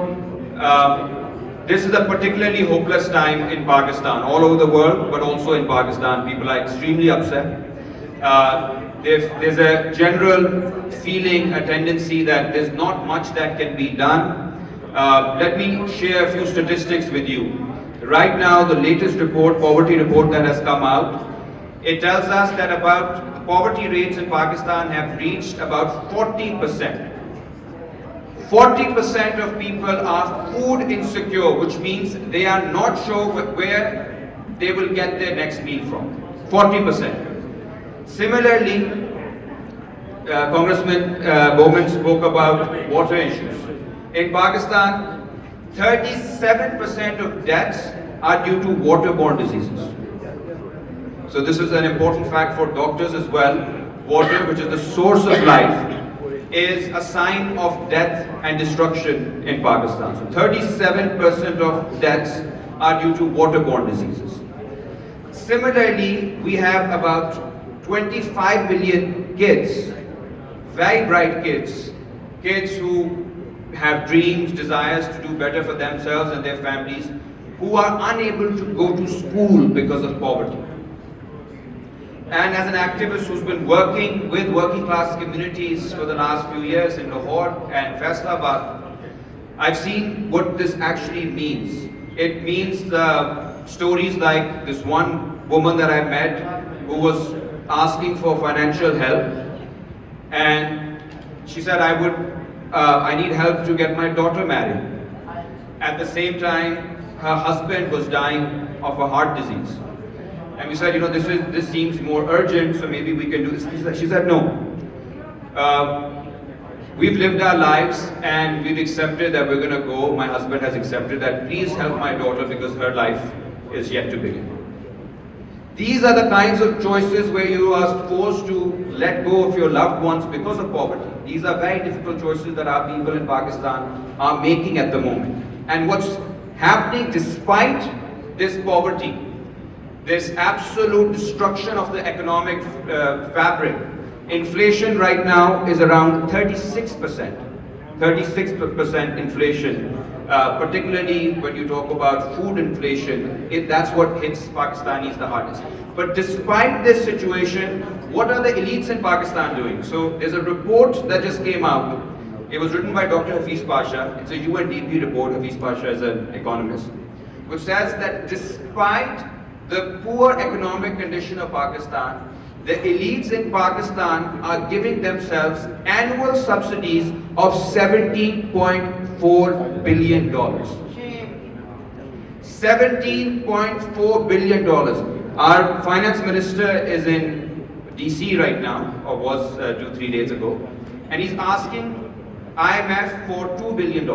This is a particularly hopeless time in Pakistan, all over the world, but also in Pakistan. People are extremely upset. There's a general feeling, a tendency that there's not much that can be done. Let me share a few statistics with you. Right now, the latest report, poverty report that has come out, it tells us that about the poverty rates in Pakistan have reached about 40%. 40% of people are food insecure, which means they are not sure where they will get their next meal from. 40%. Similarly, Congressman Bowman spoke about water issues. In Pakistan, 37% of deaths are due to waterborne diseases. So this is an important fact for doctors as well. Water, which is the source of life, is a sign of death and destruction in Pakistan. So 37% of deaths are due to waterborne diseases. Similarly, we have about 25 million kids, very bright kids, kids who have dreams, desires to do better for themselves and their families, who are unable to go to school because of poverty. And as an activist who's been working with working class communities for the last few years in Lahore and Faisalabad, I've seen what this actually means. It means the stories like this one woman that I met who was asking for financial help, and she said, I need help to get my daughter married. At the same time, her husband was dying of a heart disease. And we said, you know, this seems more urgent, so maybe we can do this. She said, no. We've lived our lives and we've accepted that we're going to go. My husband has accepted that. Please help my daughter because her life is yet to begin. These are the kinds of choices where you are forced to let go of your loved ones because of poverty. These are very difficult choices that our people in Pakistan are making at the moment. And what's happening despite this poverty, this absolute destruction of the economic fabric, inflation right now is around 36%. 36% inflation particularly when you talk about food inflation, that's what hits Pakistanis the hardest. But despite this situation, what are the elites in Pakistan doing? So there's a report that just came out. It was written by Dr. Hafiz Pasha. It's a UNDP report. Hafiz Pasha is an economist, which says that despite the poor economic condition of Pakistan, the elites in Pakistan are giving themselves annual subsidies of $17.4 billion. $17.4 billion. Our finance minister is in DC right now, or was 2-3 days ago, and he's asking IMF for $2 billion.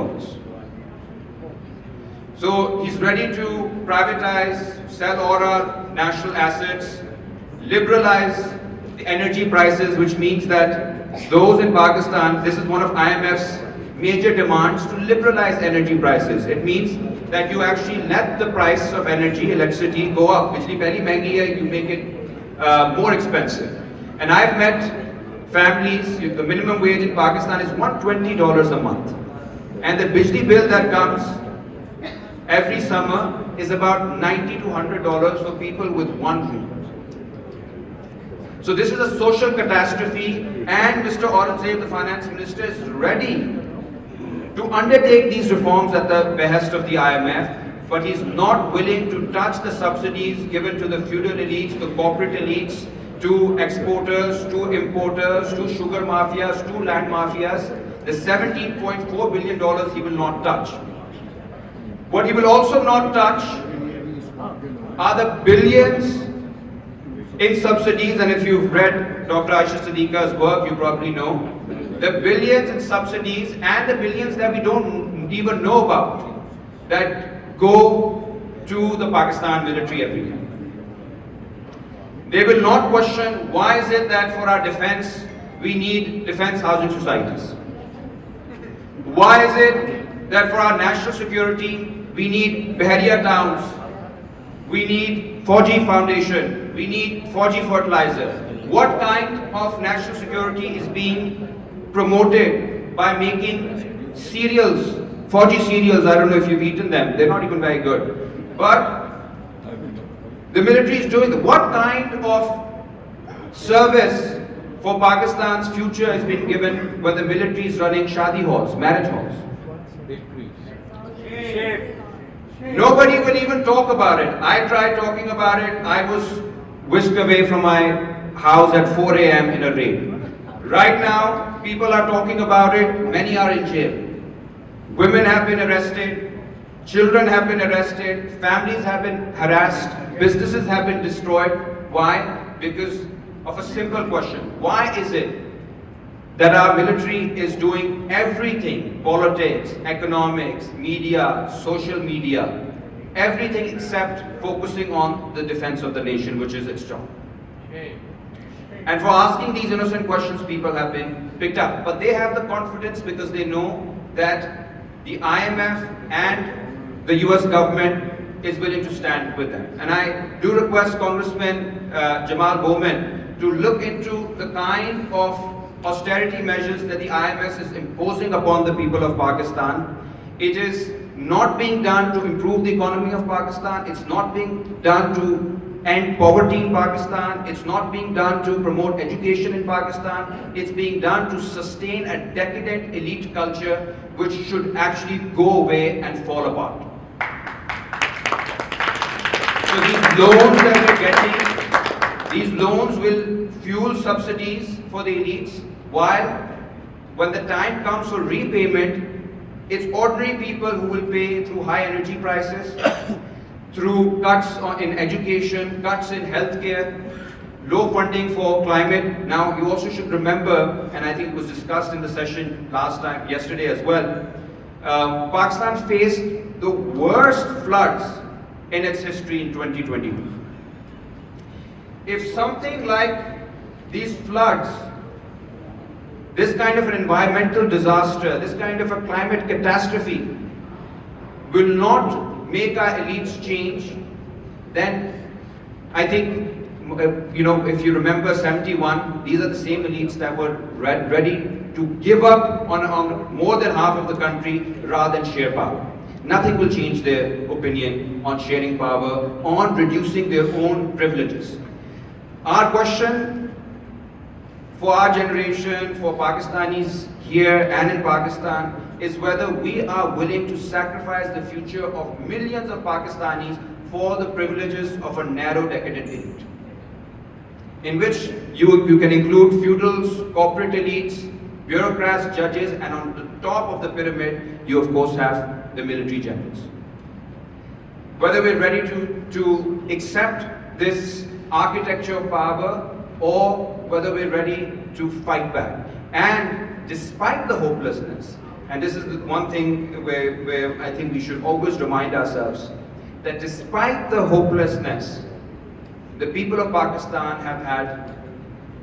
So he's ready to privatize, sell all our national assets, liberalize the energy prices, which means that those in Pakistan, this is one of IMF's major demands, to liberalize energy prices. It means that you actually let the price of energy, electricity, go up. Bijli pehli mehengi hai, you make it more expensive. And I've met families, the minimum wage in Pakistan is $120 a month. And the bijli bill that comes every summer is about $90 to $100 for people with one room. So this is a social catastrophe, and Mr. Aurangzeb, the finance minister, is ready to undertake these reforms at the behest of the IMF, but he's not willing to touch the subsidies given to the feudal elites, the corporate elites, to exporters, to importers, to sugar mafias, to land mafias. The $17.4 billion he will not touch. What he will also not touch are the billions in subsidies, and if you've read Dr. Aisha Siddiqa's work, you probably know the billions in subsidies and the billions that we don't even know about that go to the Pakistan military every year. They will not question why is it that for our defense we need defense housing societies. Why is it that for our national security we need Bahariya towns, we need 4G foundation, we need 4G fertilizer. What kind of national security is being promoted by making cereals, 4G cereals? I don't know if you've eaten them, they're not even very good. But the military is doing what kind of service for Pakistan's future is being given when the military is running shadi halls, marriage halls? Nobody will even talk about it. I tried talking about it. I was whisked away from my house at 4 a.m. in a raid. Right now, people are talking about it. Many are in jail. Women have been arrested. Children have been arrested. Families have been harassed. Businesses have been destroyed. Why? Because of a simple question. Why is it that our military is doing everything, politics, economics, media, social media, everything except focusing on the defense of the nation, which is its job? And for asking these innocent questions, people have been picked up. But they have the confidence because they know that the IMF and the US government is willing to stand with them. And I do request Congressman Jamal Bowman to look into the kind of austerity measures that the IMF is imposing upon the people of Pakistan. It is not being done to improve the economy of Pakistan. It's not being done to end poverty in Pakistan. It's not being done to promote education in Pakistan. It's being done to sustain a decadent elite culture which should actually go away and fall apart. So these loans that we're getting, these loans will fuel subsidies for the elites, while when the time comes for repayment, it's ordinary people who will pay through high energy prices, through cuts in education, cuts in healthcare, low funding for climate. Now, you also should remember, and I think it was discussed in the session yesterday as well, Pakistan faced the worst floods in its history in 2022. If something like these floods, this kind of an environmental disaster, this kind of a climate catastrophe will not make our elites change, then I think, if you remember 71, these are the same elites that were ready to give up on more than half of the country rather than share power. nothing will change their opinion on sharing power, on reducing their own privileges. Our question for our generation, for Pakistanis here and in Pakistan, is whether we are willing to sacrifice the future of millions of Pakistanis for the privileges of a narrow decadent elite, in which you can include feudals, corporate elites, bureaucrats, judges, and on the top of the pyramid, you of course have the military generals. Whether we're ready to accept this architecture of power, or whether we're ready to fight back. And despite the hopelessness, and this is the one thing where I think we should always remind ourselves, that despite the hopelessness, the people of Pakistan have had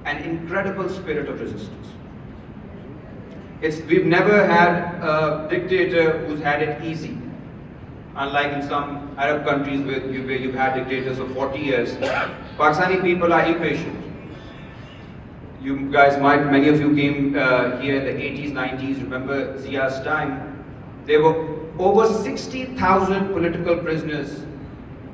an incredible spirit of resistance. We've never had a dictator who's had it easy. Unlike in some Arab countries where you've had dictators for 40 years, Pakistani people are impatient. You guys many of you came here in the 80s, 90s, remember Zia's time. There were over 60,000 political prisoners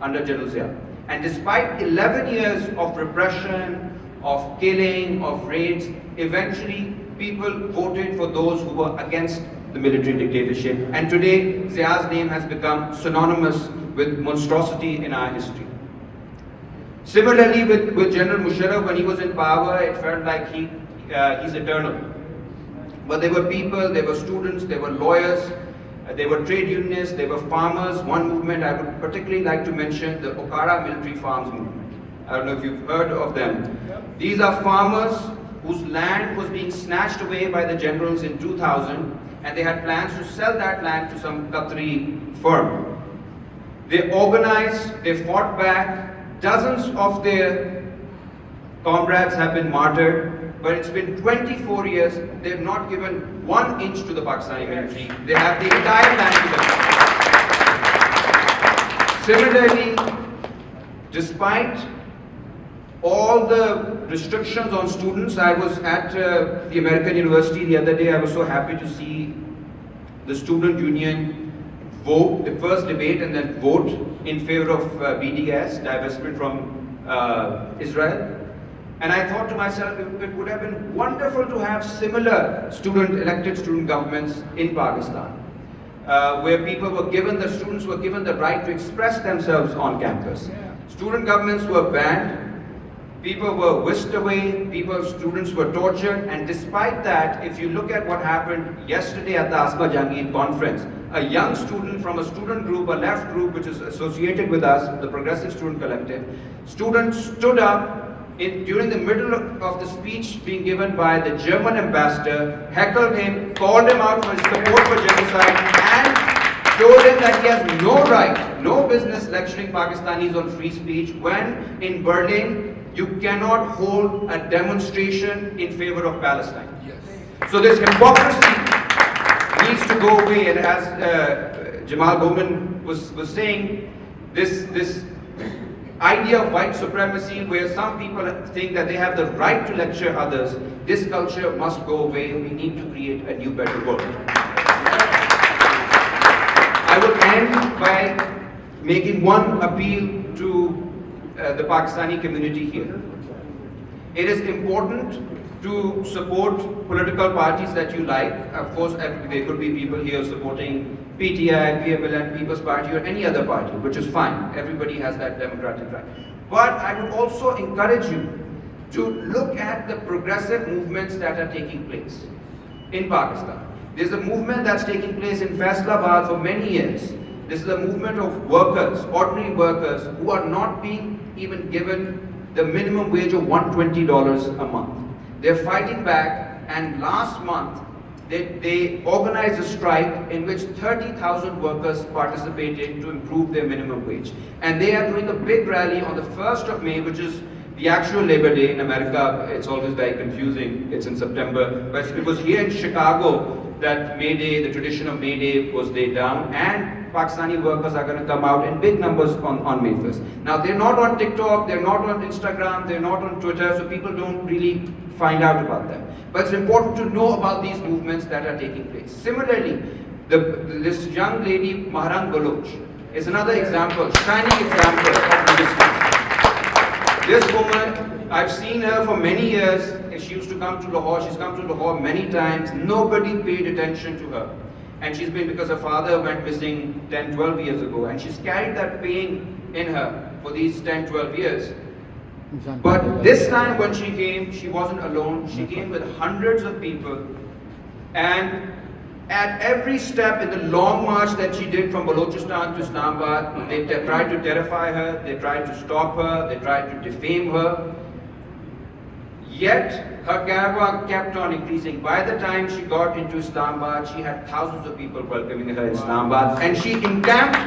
under General Zia. And despite 11 years of repression, of killing, of raids, eventually people voted for those who were against the military dictatorship. And today, Zia's name has become synonymous with monstrosity in our history. Similarly, with General Musharraf, when he was in power, it felt like he's eternal. But there were people, there were students, there were lawyers, there were trade unionists, there were farmers. One movement I would particularly like to mention, the Okara Military Farms movement. I don't know if you've heard of them. These are farmers whose land was being snatched away by the generals in 2000, and they had plans to sell that land to some Qatari firm. They organized, they fought back. Dozens of their comrades have been martyred, but it's been 24 years, they've not given 1 inch to the Pakistani military. They have the entire land to themselves. Similarly, despite all the restrictions on students, I was at the American University the other day. I was so happy to see the student union vote, the first debate and then vote in favor of BDS, divestment from Israel. And I thought to myself, it would have been wonderful to have similar elected student governments in Pakistan, where students were given the right to express themselves on campus. Student governments were banned, people were whisked away, students were tortured, and despite that, if you look at what happened yesterday at the Asma Jahangir conference, a young student from a student group, a left group which is associated with us, the Progressive Student Collective, students stood up during the middle of the speech being given by the German ambassador, heckled him, called him out for his support for genocide, and told him that he has no right, no business lecturing Pakistanis on free speech when in Berlin you cannot hold a demonstration in favor of Palestine. Yes. So this hypocrisy needs to go away, and as Jamal Bowman was saying, this idea of white supremacy where some people think that they have the right to lecture others, this culture must go away. We need to create a new, better world. I will end by making one appeal to the Pakistani community here. It is important to support political parties that you like. Of course, there could be people here supporting PTI, PMLN, People's Party, or any other party, which is fine. Everybody has that democratic right. But I would also encourage you to look at the progressive movements that are taking place in Pakistan. There's a movement that's taking place in Faisalabad for many years. This is a movement of workers, ordinary workers, who are not being even given the minimum wage of $120 a month. They're fighting back, and last month they organized a strike in which 30,000 workers participated to improve their minimum wage. And they are doing a big rally on the 1st of May, which is the actual Labor Day. In America, it's always very confusing. It's in September. But it was here in Chicago that May Day, the tradition of May Day, was laid down, and Pakistani workers are going to come out in big numbers on May 1st. Now, they're not on TikTok, they're not on Instagram, they're not on Twitter, so people don't really find out about them. But it's important to know about these movements that are taking place. Similarly, This young lady, Maharang Baloch, is another example, shining example of resistance. This woman, I've seen her for many years. She used to come to Lahore. She's come to Lahore many times. Nobody paid attention to her. And she's been, because her father went missing 10, 12 years ago. And she's carried that pain in her for these 10, 12 years. But this time when she came, she wasn't alone. She came with hundreds of people. And at every step in the long march that she did from Balochistan to Islamabad, they tried to terrify her, they tried to stop her, they tried to defame her. Yet her caravan kept on increasing. By the time she got into Islamabad, she had thousands of people welcoming her in Islamabad, and she encamped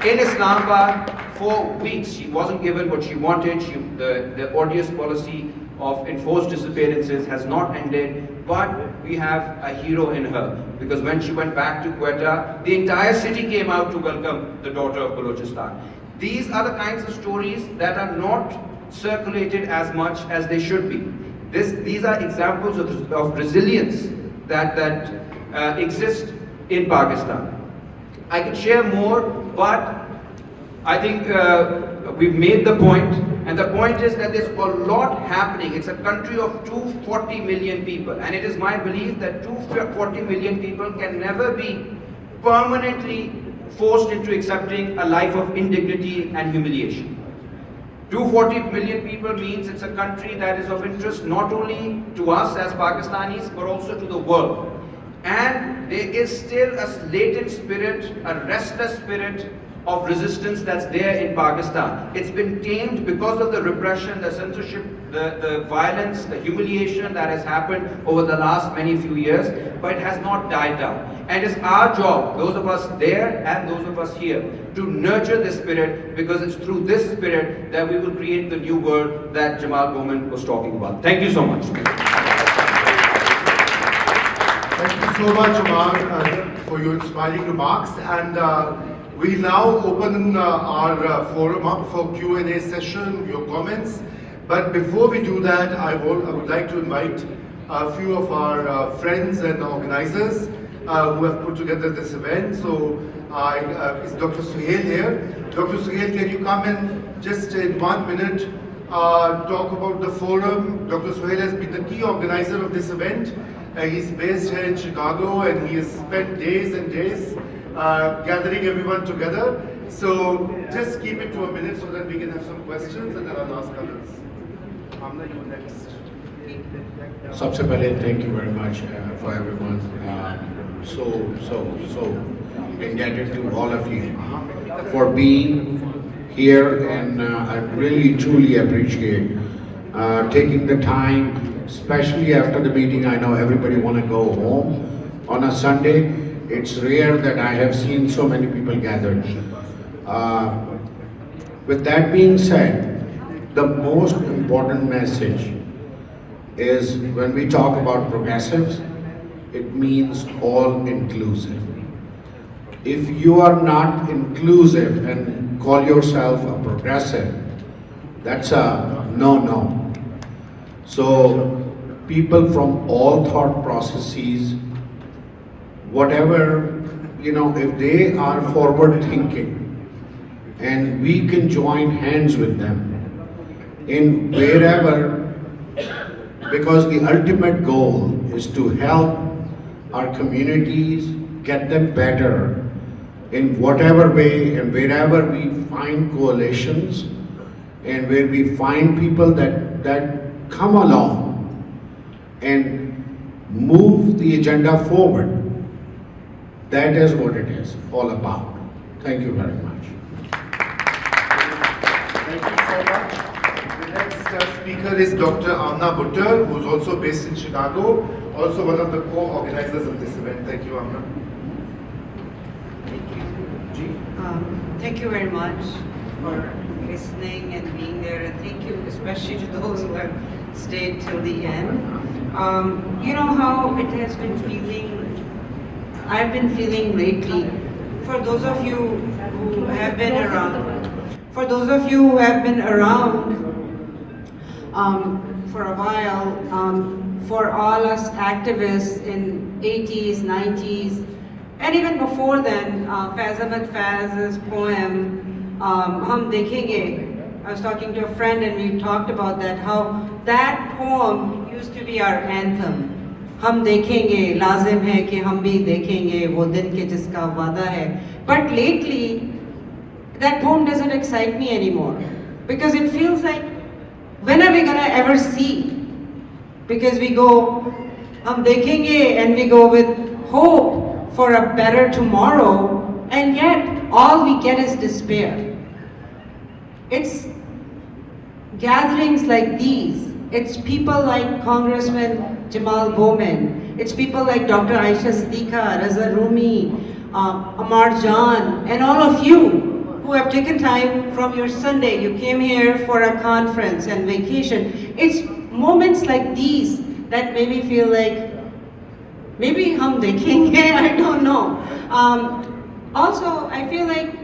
in Islamabad for weeks. She wasn't given what she wanted. The odious policy of enforced disappearances has not ended, but we have a hero in her, because when she went back to Quetta, the entire city came out to welcome the daughter of Balochistan. These are the kinds of stories that are not circulated as much as they should be. These are examples of resilience that exist in Pakistan. I could share more, but I think we've made the point, and the point is that there's a lot happening. It's a country of 240 million people, and it is my belief that 240 million people can never be permanently forced into accepting a life of indignity and humiliation. 240 million people means it's a country that is of interest not only to us as Pakistanis, but also to the world. And there is still a latent spirit, a restless spirit of resistance that's there in Pakistan. It's been tamed because of the repression, the censorship, the violence, the humiliation that has happened over the last many few years, but it has not died down. And it's our job, those of us there and those of us here, to nurture this spirit, because it's through this spirit that we will create the new world that Jamal Bowman was talking about. Thank you so much. Thank you so much, Omar, for your inspiring remarks. And we now open our forum up for Q&A session, your comments. But before we do that, I would like to invite a few of our friends and organizers who have put together this event. So is Dr. Suhail here? Dr. Suhail, can you come and just in 1 minute talk about the forum? Dr. Suhail has been the key organizer of this event. He's based here in Chicago, and he has spent days and days gathering everyone together. So just keep it to a minute so that we can have some questions, and then I'll ask others. Amna, you next. सबसे पहले thank you very much for everyone. So indebted to all of you for being here, and I really truly appreciate taking the time, especially after the meeting. I know everybody want to go home on a Sunday. It's rare that I have seen so many people gathered. With that being said, the most important message is when we talk about progressives, it means all inclusive. If you are not inclusive and call yourself a progressive, that's a no-no. So people from all thought processes, whatever, if they are forward thinking, and we can join hands with them in wherever, because the ultimate goal is to help our communities, get them better in whatever way, and wherever we find coalitions and where we find people that come along and move the agenda forward. That is what it is all about. Thank you very much. Thank you so much. The next speaker is Dr. Amna Buttar, who is also based in Chicago, also one of the co-organizers of this event. Thank you, Amna. Thank you very much for listening and being there, and thank you especially to those who have stayed till the end. You know how it has been feeling, I've been feeling lately, for those of you who have been around, for a while, for all us activists in 80s, 90s, And even before then, Faiz Ahmed Faz's poem, Hum Dekhenge, I was talking to a friend and we talked about that, how that poem used to be our anthem. हम देखेंगे, लाजिम है कि हम भी देखेंगे वो दिन के जिसका वादा है. But lately, that poem doesn't excite me anymore because it feels like, when are we gonna ever see? Because we go, हम देखेंगे, and we go with hope for a better tomorrow, and yet all we get is despair. It's gatherings like these. It's people like Congressman Jamal Bowman. It's people like Dr. Aisha Siddiqa, Raza Rumi, Amar Jan, and all of you who have taken time from your Sunday. You came here for a conference and vacation. It's moments like these that made me feel like, maybe hum dekhenge, I don't know. Also, I feel like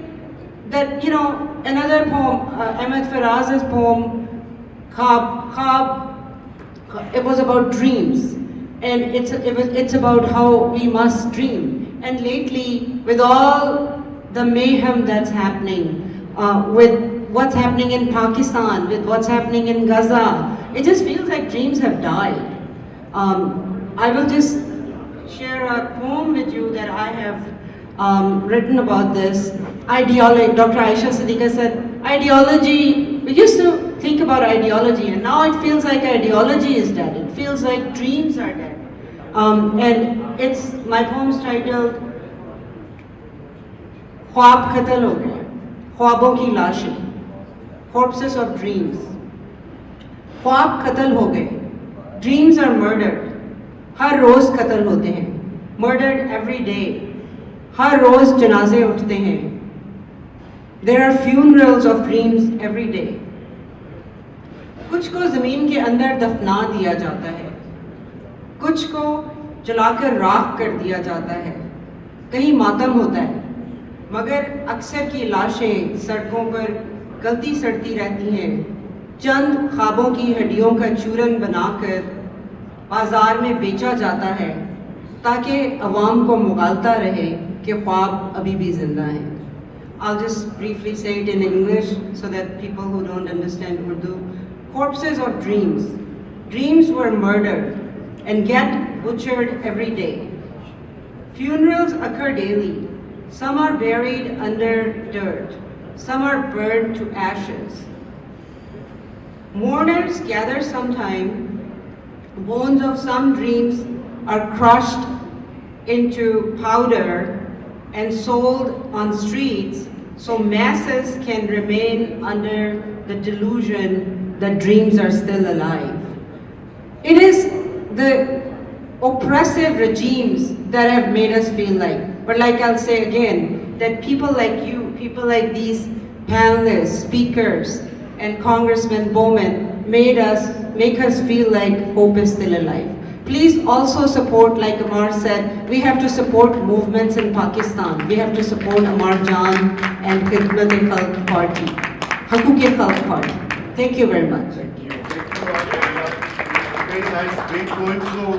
that, you know, another poem, Ahmed Faraz's poem, Khab, it was about dreams, and it's about how we must dream. And lately, with all the mayhem that's happening, with what's happening in Pakistan, with what's happening in Gaza, it just feels like dreams have died. I will just share a poem with you that I have written about this. Ideology, Dr. Aisha Siddiqa said, ideology, we used to think about ideology, and now it feels like ideology is dead. It feels like dreams are dead. And it's, my poem's titled, Khwab Khatal Ho Gaye, Khwabon Ki Lashein, Corpses of Dreams. Khwab Khatal Ho Gaye, dreams are murdered. Har roz khatal hote hain, murdered every day. Har roz janaze uthte hain. There are funerals of dreams every day. कुछ को ज़मीन के अंदर दफना दिया जाता है, कुछ को जलाकर राख कर दिया जाता है, कहीं मातम होता है, मगर अक्सर की लाशें सड़कों पर गलती सड़ती रहती हैं. चंद ख्वाबों की हड्डियों का चूरन बनाकर बाजार में बेचा जाता है ताकि अवाम को मुगालता रहे कि ख्वाब अभी भी जिंदा हैं. I'll just briefly say it in English so that people who don't understand Urdu. Corpses of dreams. Dreams were murdered and get butchered every day. Funerals occur daily. Some are buried under dirt. Some are burned to ashes. Mourners gather sometime. Bones of some dreams are crushed into powder and sold on streets so masses can remain under the delusion that dreams are still alive. It is the oppressive regimes that have made us feel like, but like I'll say again, that people like you, people like these panelists, speakers, and Congressman Bowman make us feel like hope is still alive. Please also support, like Amar said, we have to support movements in Pakistan. We have to support Amar Jan and Khidmat-e-Khalq Party, Haqooq-e-Khalq Party. Thank you very much. Thank you. Very nice, great point. So,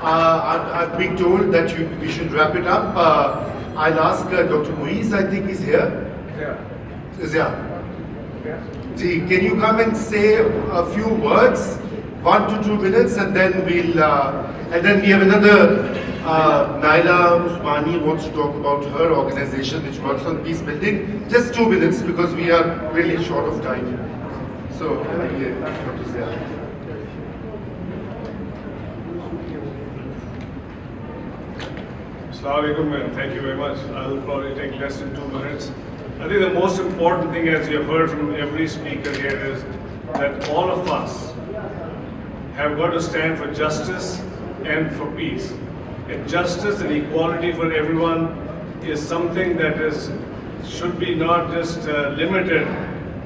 I've been told that we should wrap it up. I'll ask Dr. Muiz, I think he's here. Yeah. Can you come and say a few words, 1 to 2 minutes, and then we have another. Naila Usmani wants to talk about her organization which works on peace building. Just 2 minutes because we are really short of time. So, Dr. Zia. Assalamu alaikum and thank you very much. I'll probably take less than 2 minutes. I think the most important thing, as you have heard from every speaker here, is that all of us have got to stand for justice and for peace. And justice and equality for everyone is something that should be not just limited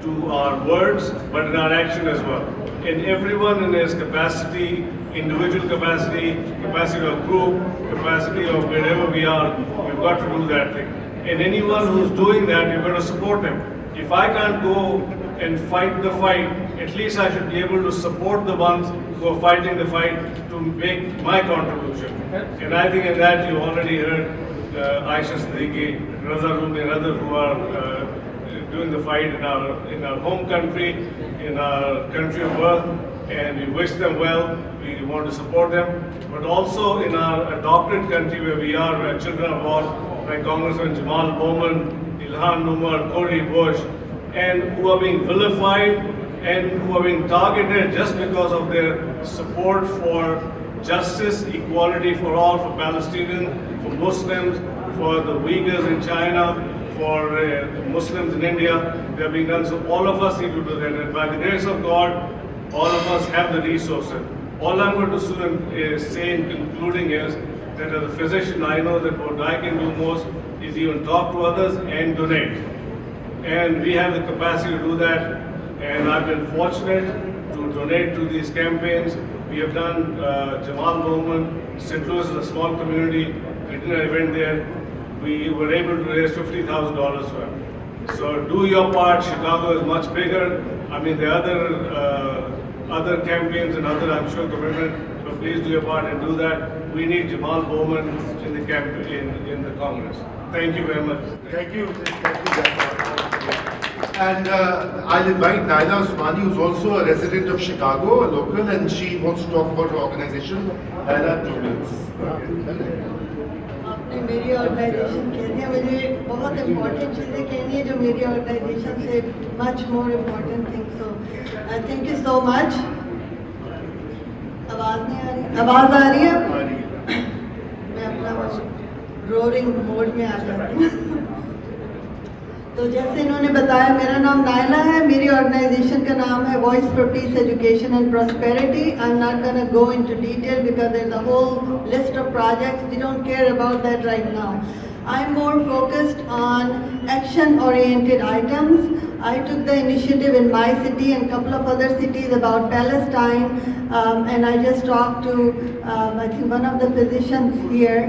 to our words, but in our action as well. And everyone in his capacity, individual capacity, capacity of group, capacity of wherever we are, we've got to do that thing. And anyone who's doing that, you're going to support them. If I can't go and fight the fight, at least I should be able to support the ones who are fighting the fight to make my contribution. And I think in that you already heard Aisha Siddiqui, Raza Rumi, and others who are doing the fight in our home country, in our country of birth, and we wish them well. We want to support them, but also in our adopted country where we are, where children are born, like Congressman Jamal Bowman, Ilhan Umar, Cody Bush, and who are being vilified and who are being targeted just because of their support for justice, equality for all, for Palestinians, for Muslims, for the Uyghurs in China, for Muslims in India. They are being done. So all of us need to do that. And by the grace of God, all of us have the resources. All I'm going to say in concluding is that as a physician, I know that what I can do most is even talk to others and donate. And we have the capacity to do that. And I've been fortunate to donate to these campaigns. We have done Jamal Bowman, St. Louis is a small community. We did an event there. We were able to raise $50,000 for him. So do your part. Chicago is much bigger. I mean, the other campaigns and other, I'm sure, commitment. But please do your part and do that. We need Jamal Bowman in the in the Congress. Thank you very much. Thank you. And I'll invite Naila Usmani, who's also a resident of Chicago, a local, and she wants to talk about her organization. Naila, 2 minutes. आपने मेरी organisation कहते हैं मुझे बहुत important चीज़ें कहनी है जो मेरी ऑर्गेनाइजेशन से much more important thing so thank you so much आवाज़ नहीं आ रही आवाज़ आ रही है मैं अपना रोरिंग मोड में आ जाती हूँ तो जैसे इन्होंने बताया मेरा नाम नायला है मेरी ऑर्गेनाइजेशन का नाम है Voice for Peace Education and Prosperity I am not gonna go into detail because there is a whole list of projects we don't care about that right now I am more focused on action oriented items I took the initiative in my city and a couple of other cities about Palestine and I just talked to I think one of the physicians here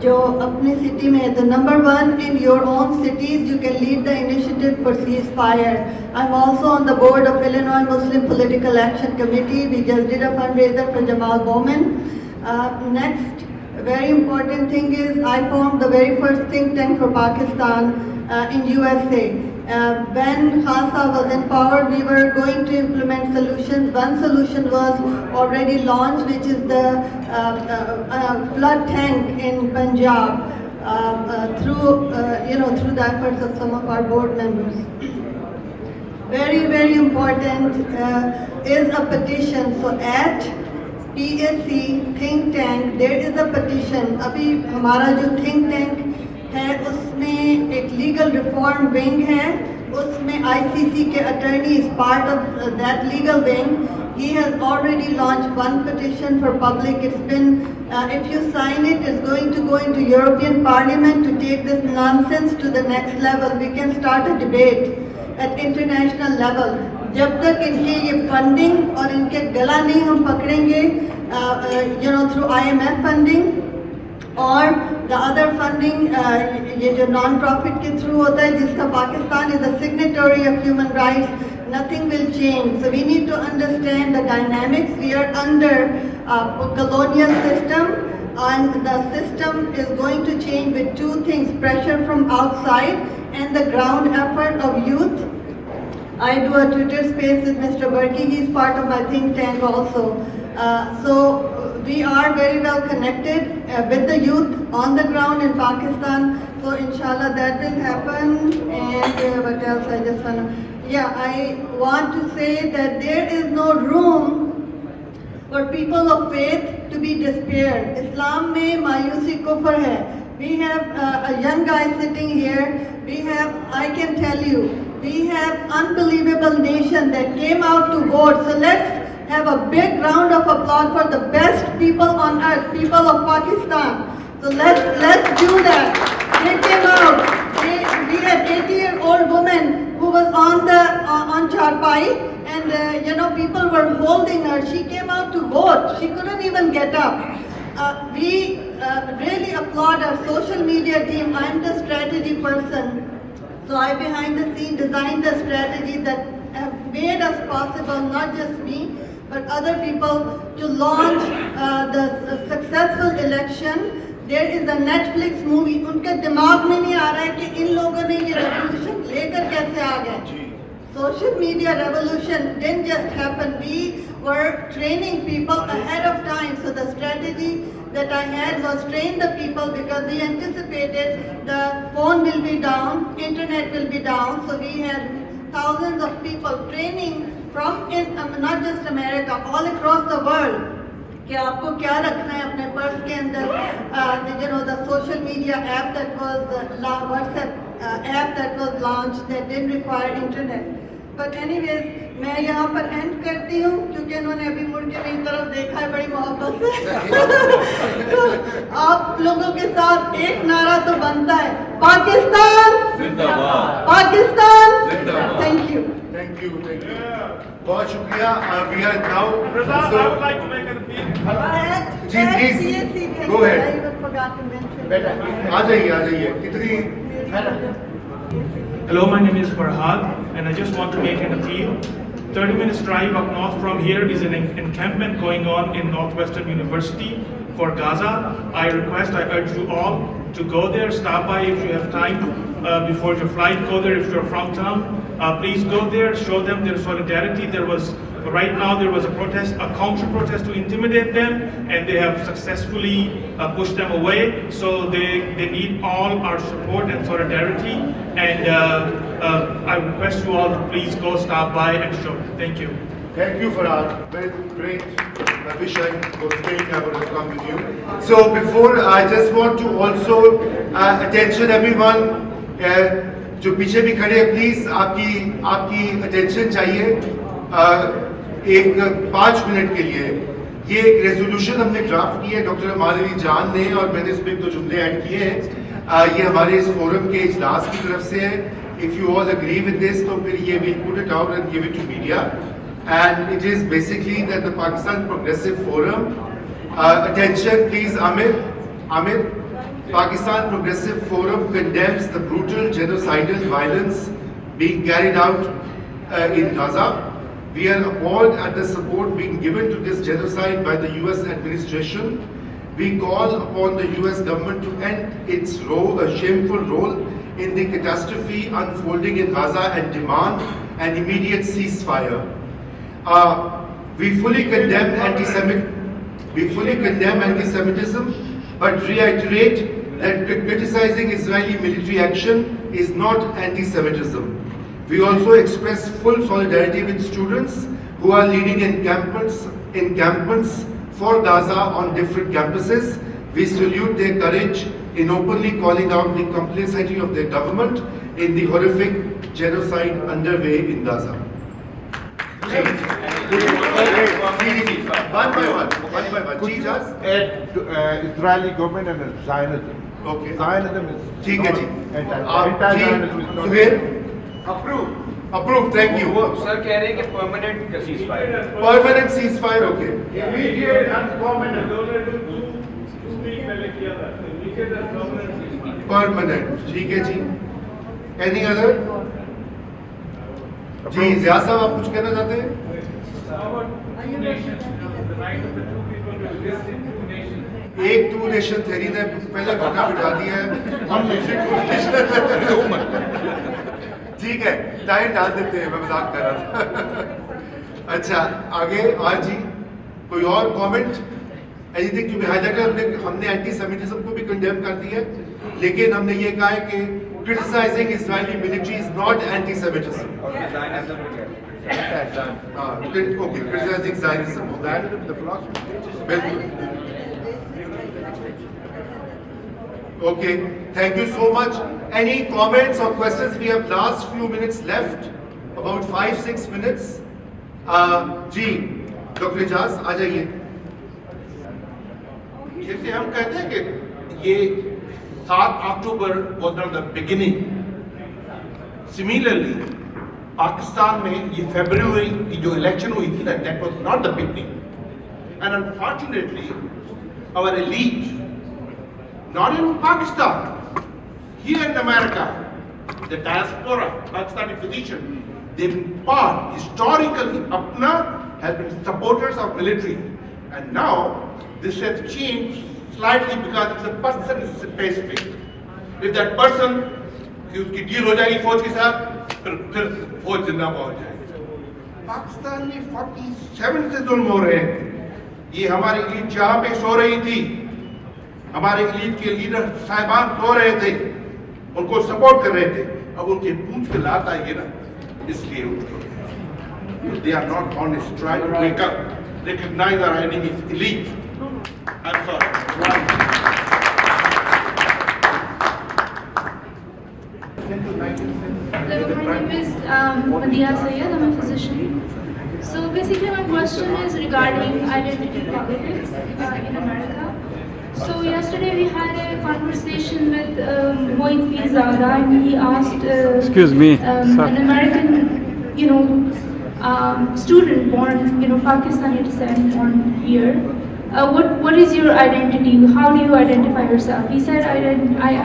जो अपनी city में the number one in your own cities you can lead the initiative for ceasefire. I'm also on the board of Illinois Muslim Political Action Committee. We just did a fundraiser for Jamal Bowman. Next very important thing is I formed the very first think tank for Pakistan in USA. When Khalsa was in power, we were going to implement solutions. One solution was already launched, which is the flood tank in Punjab through the efforts of some of our board members. Very, very important is a petition. So at PAC think tank, there is a petition. अभी हमारा जो think tank है उसमें एक legal reform wing है उसमें ICC के attorney is part of that legal wing he has already launched one petition for public. It's been if you sign it, it's going to go into European Parliament to take this nonsense to the next level. We can start a debate at international level. जब तक इनके ये funding और इनके गला नहीं हम पकड़ेंगे through IMF funding और the other funding ये जो नॉन प्रॉफिट के थ्रू होता है जिसका Pakistan is a signatory of human rights, nothing will change. So we need to understand the dynamics. We are under a colonial system and the system is going to change with two things: pressure from outside and the ground effort of youth. I do a Twitter space with Mr. Berkey. He's part of my think tank also. So we are very well connected with the youth on the ground in Pakistan. So inshallah that will happen. And what else I just want I want to say that there is no room for people of faith to be despaired. Islam में मायूसी कुफर है. We have a young guy sitting here. I can tell you, we have unbelievable nation that came out to vote. So let's have a big round of applause for the best people on earth, people of Pakistan. So let's do that. They came out. We had 80-year-old woman who was on Charpai, and people were holding her. She came out to vote. She couldn't even get up. We really applaud our social media team. I'm the strategy person, so I behind the scene designed the strategy that have made us possible, not just me, but other people, to launch the successful election There is a Netflix movie. उनके दिमाग में नहीं आ रहा है कि इन लोगों ने ये revolution लेकर कैसे आ गए. Social media revolution didn't just happen. We were training people ahead of time. So the strategy that I had was train the people because we anticipated the phone will be down, internet will be down. So we had thousands of people training from not just America, all across the world. कि आपको क्या रखना है अपने purse के अंदर. The social media app that was WhatsApp app that was launched that didn't require internet. But anyways, मैं यहाँ पर एंड करती हूँ क्योंकि इन्होंने अभी मुड़ के मेरी तरफ देखा है बड़ी मोहब्बत से. तो आप लोगों के साथ एक नारा तो बनता है, पाकिस्तान जिंदाबाद, पाकिस्तान जिंदाबाद. Thank you. Thank you. बहुत शुक्रिया. We are now. I would like to make an appeal. Ji please go ahead. आ जाइए. कितनी? Hello, my name is Farhad, and I just want to make an appeal. 30 minutes drive up north from here is an encampment going on in Northwestern University for Gaza. I urge you all to go there, stop by if you have time before your flight, go there if you're from town. Please go there, show them their solidarity. Right now there was a protest, a counter protest to intimidate them, and they have successfully pushed them away. So they need all our support and solidarity. And I request you all to please go stop by and show. Thank you. Thank you, Farhad. Very great. I wish I was staying. I would have come with you. So before, I just want to also attention everyone. जो पीछे भी खड़े हैं, please आपकी attention चाहिए एक 5 minute के लिए. ये एक रेजोल्यूशन हमने ड्राफ्ट की है डॉक्टर अमानवी जान ने, और मैंने इसमें 2 जुमले ऐड किए हैं. ये हमारे इस फोरम के इजलास की तरफ से है. If you all agree with this तो फिर ये will put it out and give it to media. And it is basically that the Pakistan progressive forum, attention please, Amit. Pakistan Progressive Forum condemns the brutal genocidal violence being carried out in Gaza. We are appalled at the support being given to this genocide by the US administration. We call upon the US government to end its shameful role in the catastrophe unfolding in Gaza and demand an immediate ceasefire. We fully condemn anti-Semitism, but reiterate that criticizing Israeli military action is not anti-Semitism. We also express full solidarity with students who are leading encampments for Gaza on different campuses. We salute their courage in openly calling out the complicity of their government in the horrific genocide underway in Gaza. One by one. Israeli government and Zionism. Okay. Zionism is ठीक है जी. anti-Zionism is not. Suhel. Approve. Thank you. Sir कह रहे हैं कि permanent ceasefire. Permanent ceasefire. Okay. Immediate and permanent. Two week पहले किया था. Immediate and permanent ceasefire. Permanent. ठीक है जी. Any other? जी ज़िया साहब आप कुछ कहना चाहते हैं? एक 2 नेशन थ्योरी ने पहले घटा बिठा दिया है, हम दूसरी 2 नेशन. ठीक है, टाइम डाल देते हैं, मैं मजाक कर रहा था. अच्छा आगे आज जी कोई और comment, anything to be highlighted? हमने एंटी सेमिटिज्म को भी कंडेम कर दिया है, लेकिन हमने ये कहा है कि criticizing Israeli military is not anti-Semitism. Okay, criticizing Zionism. Zionism, the philosophy. Okay, thank you so much. Any comments or questions? We have last few minutes left, about 5-6 minutes. जी, डॉक्टर इजाज आ जाइए. जैसे हम कहते हैं कि ये 7 अक्टूबर was not the beginning. Similarly, Pakistan में ये फरवरी की जो इलेक्शन हुई थी ना, that was not the beginning. And unfortunately, our elite, not in Pakistan, here in America, the diaspora, Pakistani physician, they've been part, historically, Apna has been supporters of military. And now, this has changed slightly because it's a person specific. If that person कि उसकी deal हो जाएगी फौज के साथ फिर फौज जिंदाबाद हो जाएगी। पाकिस्तान में 47 से जुल्म हो रहे हैं। ये हमारी ईद जहाँ पे सो रही थी, हमारे ईद के लीडर साहिबान सो रहे थे, उनको सपोर्ट कर रहे थे, अब उनके पूंछ पे लात आएगी ना, इसलिए उनको they are not honest. Try to wake up, recognize our enemies, elite. I'm sorry. Hello, my name is Madiha Sayed. I'm a physician. So basically, my question is regarding identity politics in America. So yesterday we had a conversation with Moin Zada, and he asked an American, student born, Pakistani descent, born here. What is your identity? How do you identify yourself? He said, I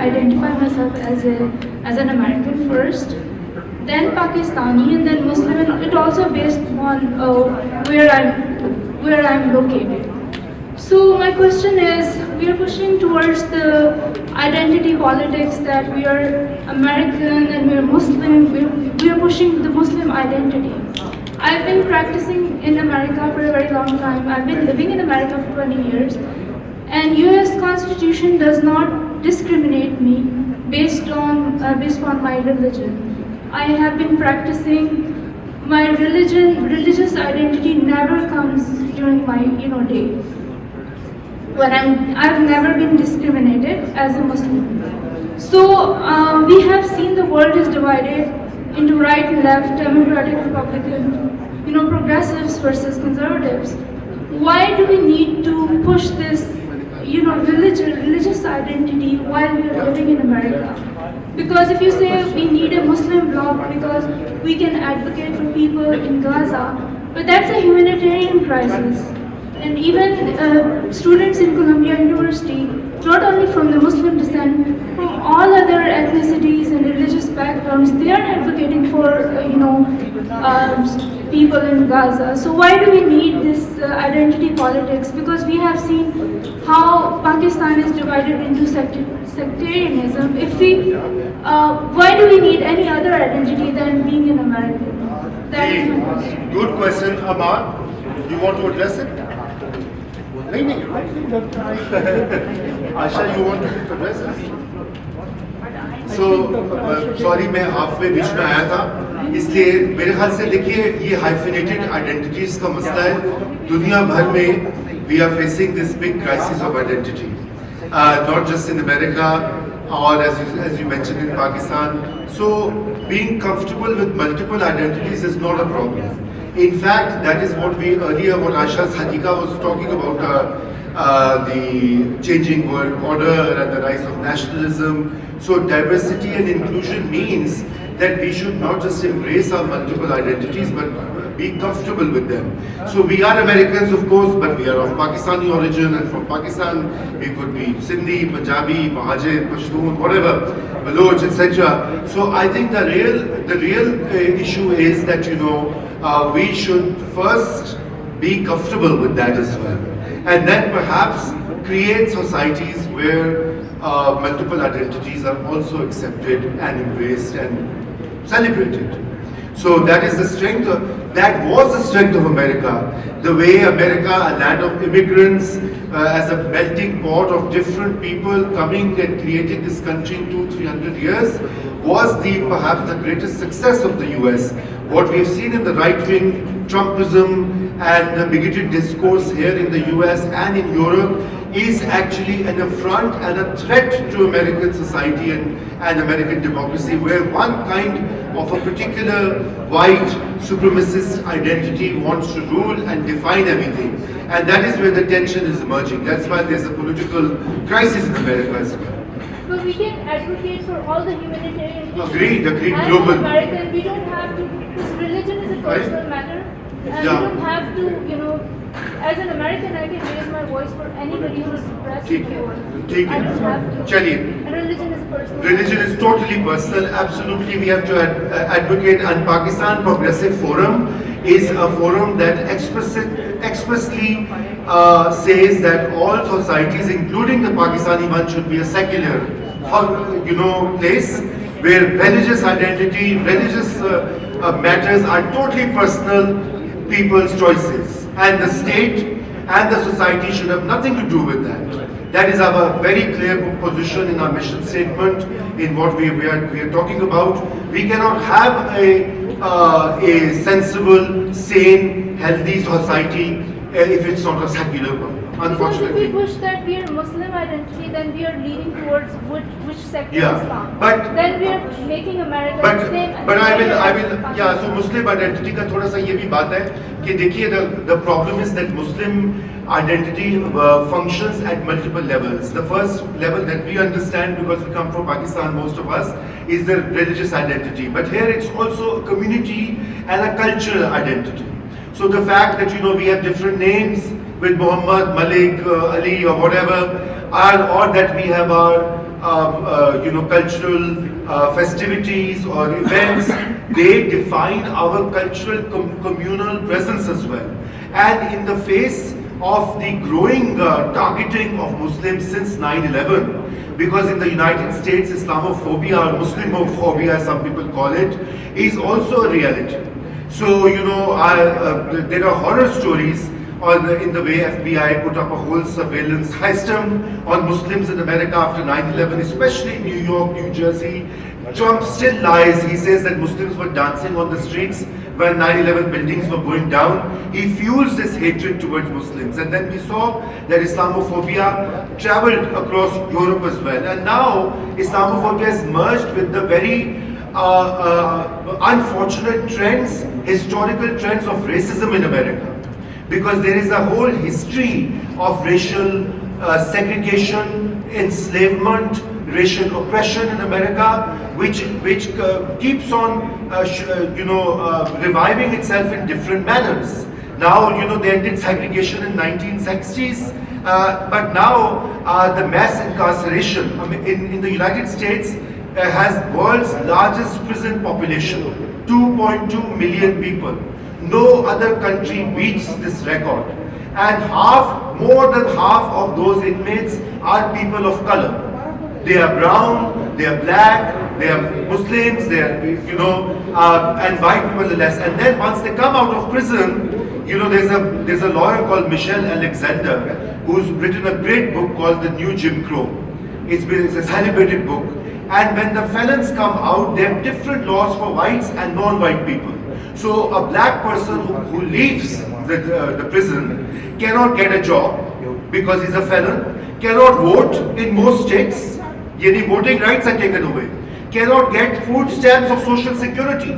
identify myself as an American first, then Pakistani, and then Muslim. And it also based on where I'm located. So my question is, we are pushing towards the identity politics that we are American and we are Muslim. We are pushing the Muslim identity. I've been practicing in America for a very long time. I've been living in America for 20 years. And US Constitution does not discriminate me based on my religion. I have been practicing my religious identity never comes during my day. I've never been discriminated as a Muslim. So we have seen the world is divided into right and left, Democratic, Republican, progressives versus conservatives. Why do we need to push this, religious identity while we are living in America? Because if you say we need a Muslim bloc because we can advocate for people in Gaza, but that's a humanitarian crisis. And even students in Columbia University, not only from the Muslim descent, from all other ethnicities and religious backgrounds, they are advocating for, people in Gaza. So why do we need this identity politics? Because we have seen how Pakistan is divided into sectarianism. Why do we need any other identity than being an American? That is my question. Good question, Amar. You want to address it? Asha, you want to address it? Sorry मैं half में बीच में आया था, इसलिए मेरे ख्याल से देखिए ये हाइफिनेटेड आइडेंटिटीज का मसला है दुनिया भर में. We are facing this big crisis of identity, not just in America or as you mentioned in Pakistan. So being comfortable with multiple identities is not a problem. In fact, that is what what Asha Sadika was talking about, the changing world order and the rise of nationalism. So diversity and inclusion means that we should not just embrace our multiple identities, but be comfortable with them. So we are Americans, of course, but we are of Pakistani origin, and from Pakistan we could be Sindhi, Punjabi, Mahajir, Pashtun, whatever, Baloch, etc. So I think the real issue is that we should first be comfortable with that as well, and then perhaps create societies where multiple identities are also accepted and embraced and celebrated. So that is the strength. That was the strength of America. The way America, a land of immigrants, as a melting pot of different people coming and creating this country in 200-300 years, was perhaps the greatest success of the US. What we've seen in the right-wing Trumpism and the bigoted discourse here in the US and in Europe is actually an affront and a threat to American society and American democracy, where one kind of a particular white supremacist identity wants to rule and define everything. And that is where the tension is emerging. That's why there's a political crisis in America as well. But we can advocate for all the humanitarian issues. Agreed, As global. an American, we don't have to, this religion is a personal matter. And we don't have to, As an American, I can raise my voice for anybody who is oppressed in the world. Take I don't have it. to. Chaliye. And religion is personal. Religion is totally personal. Absolutely, we have to advocate. And Pakistan Progressive Forum is a forum that expressly says that all societies, including the Pakistani one, should be a secular, place where religious identity, religious matters are totally personal, people's choices, and the state and the society should have nothing to do with that. That is our very clear position in our mission statement, in what we are talking about. We cannot have a sensible, sane, healthy society if it's not a secular one, unfortunately. Because if we push that we are Muslim identity, then we are leaning towards which sector Yeah, Islam. but- then we are making America But the same. I will, yeah. So Muslim identity का थोड़ा सा ये भी बात है कि देखिए, the problem is that Muslim identity functions at multiple levels. The first level that we understand, because we come from Pakistan, most of us, is the religious identity. But here it's also a community and a cultural identity. So the fact that we have different names with Muhammad, Malik, Ali, or whatever, or that we have our cultural festivities or events, they define our cultural communal presence as well. And in the face of the growing targeting of Muslims since 9/11, because in the United States, Islamophobia or Muslimophobia, as some people call it, is also a reality. So, there are horror stories in the way FBI put up a whole surveillance system on Muslims in America after 9/11, especially in New York, New Jersey. Trump still lies. He says that Muslims were dancing on the streets when 9/11 buildings were going down. He fuels this hatred towards Muslims. And then we saw that Islamophobia traveled across Europe as well. And now Islamophobia has merged with the very unfortunate trends, historical trends of racism in America. Because there is a whole history of racial segregation, enslavement, racial oppression in America, which keeps on reviving itself in different manners. Now, they ended segregation in 1960s, but now the mass incarceration in the United States has world's largest prison population, 2.2 million people. No other country beats this record. And more than half of those inmates are people of color. They are brown, they are black, they are Muslims, they are, and white people are less. And then once they come out of prison, there's a lawyer called Michelle Alexander who's written a great book called The New Jim Crow. It's a celebrated book. And when the felons come out, they have different laws for whites and non-white people. So a black person who leaves the prison cannot get a job because he's a felon, cannot vote in most states, any voting rights are taken away, cannot get food stamps of social security.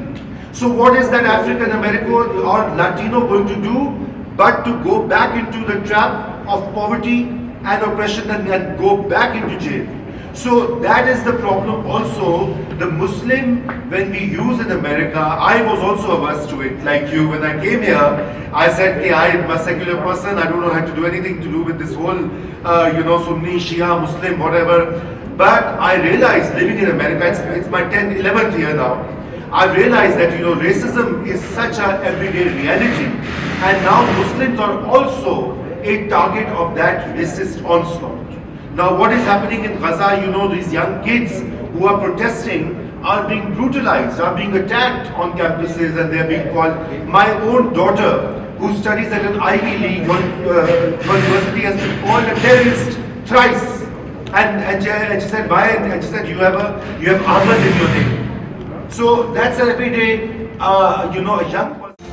So what is that African American or Latino going to do but to go back into the trap of poverty and oppression and go back into jail? So that is the problem also. The Muslim, when we use in America, I was also averse to it, like you. When I came here, I said, hey, I'm a secular person, I don't know how to do anything to do with this whole, Sunni, Shia, Muslim, whatever. But I realized, living in America, it's my 10th, 11th year now, I realized that, racism is such an everyday reality. And now Muslims are also a target of that racist onslaught. Now what is happening in Gaza, these young kids who are protesting are being brutalized, are being attacked on campuses, and they are being called. My own daughter, who studies at an Ivy League university, has been called a terrorist thrice. And she said, why? And she said, you have Ahmad in your name. So that's every day, a young person.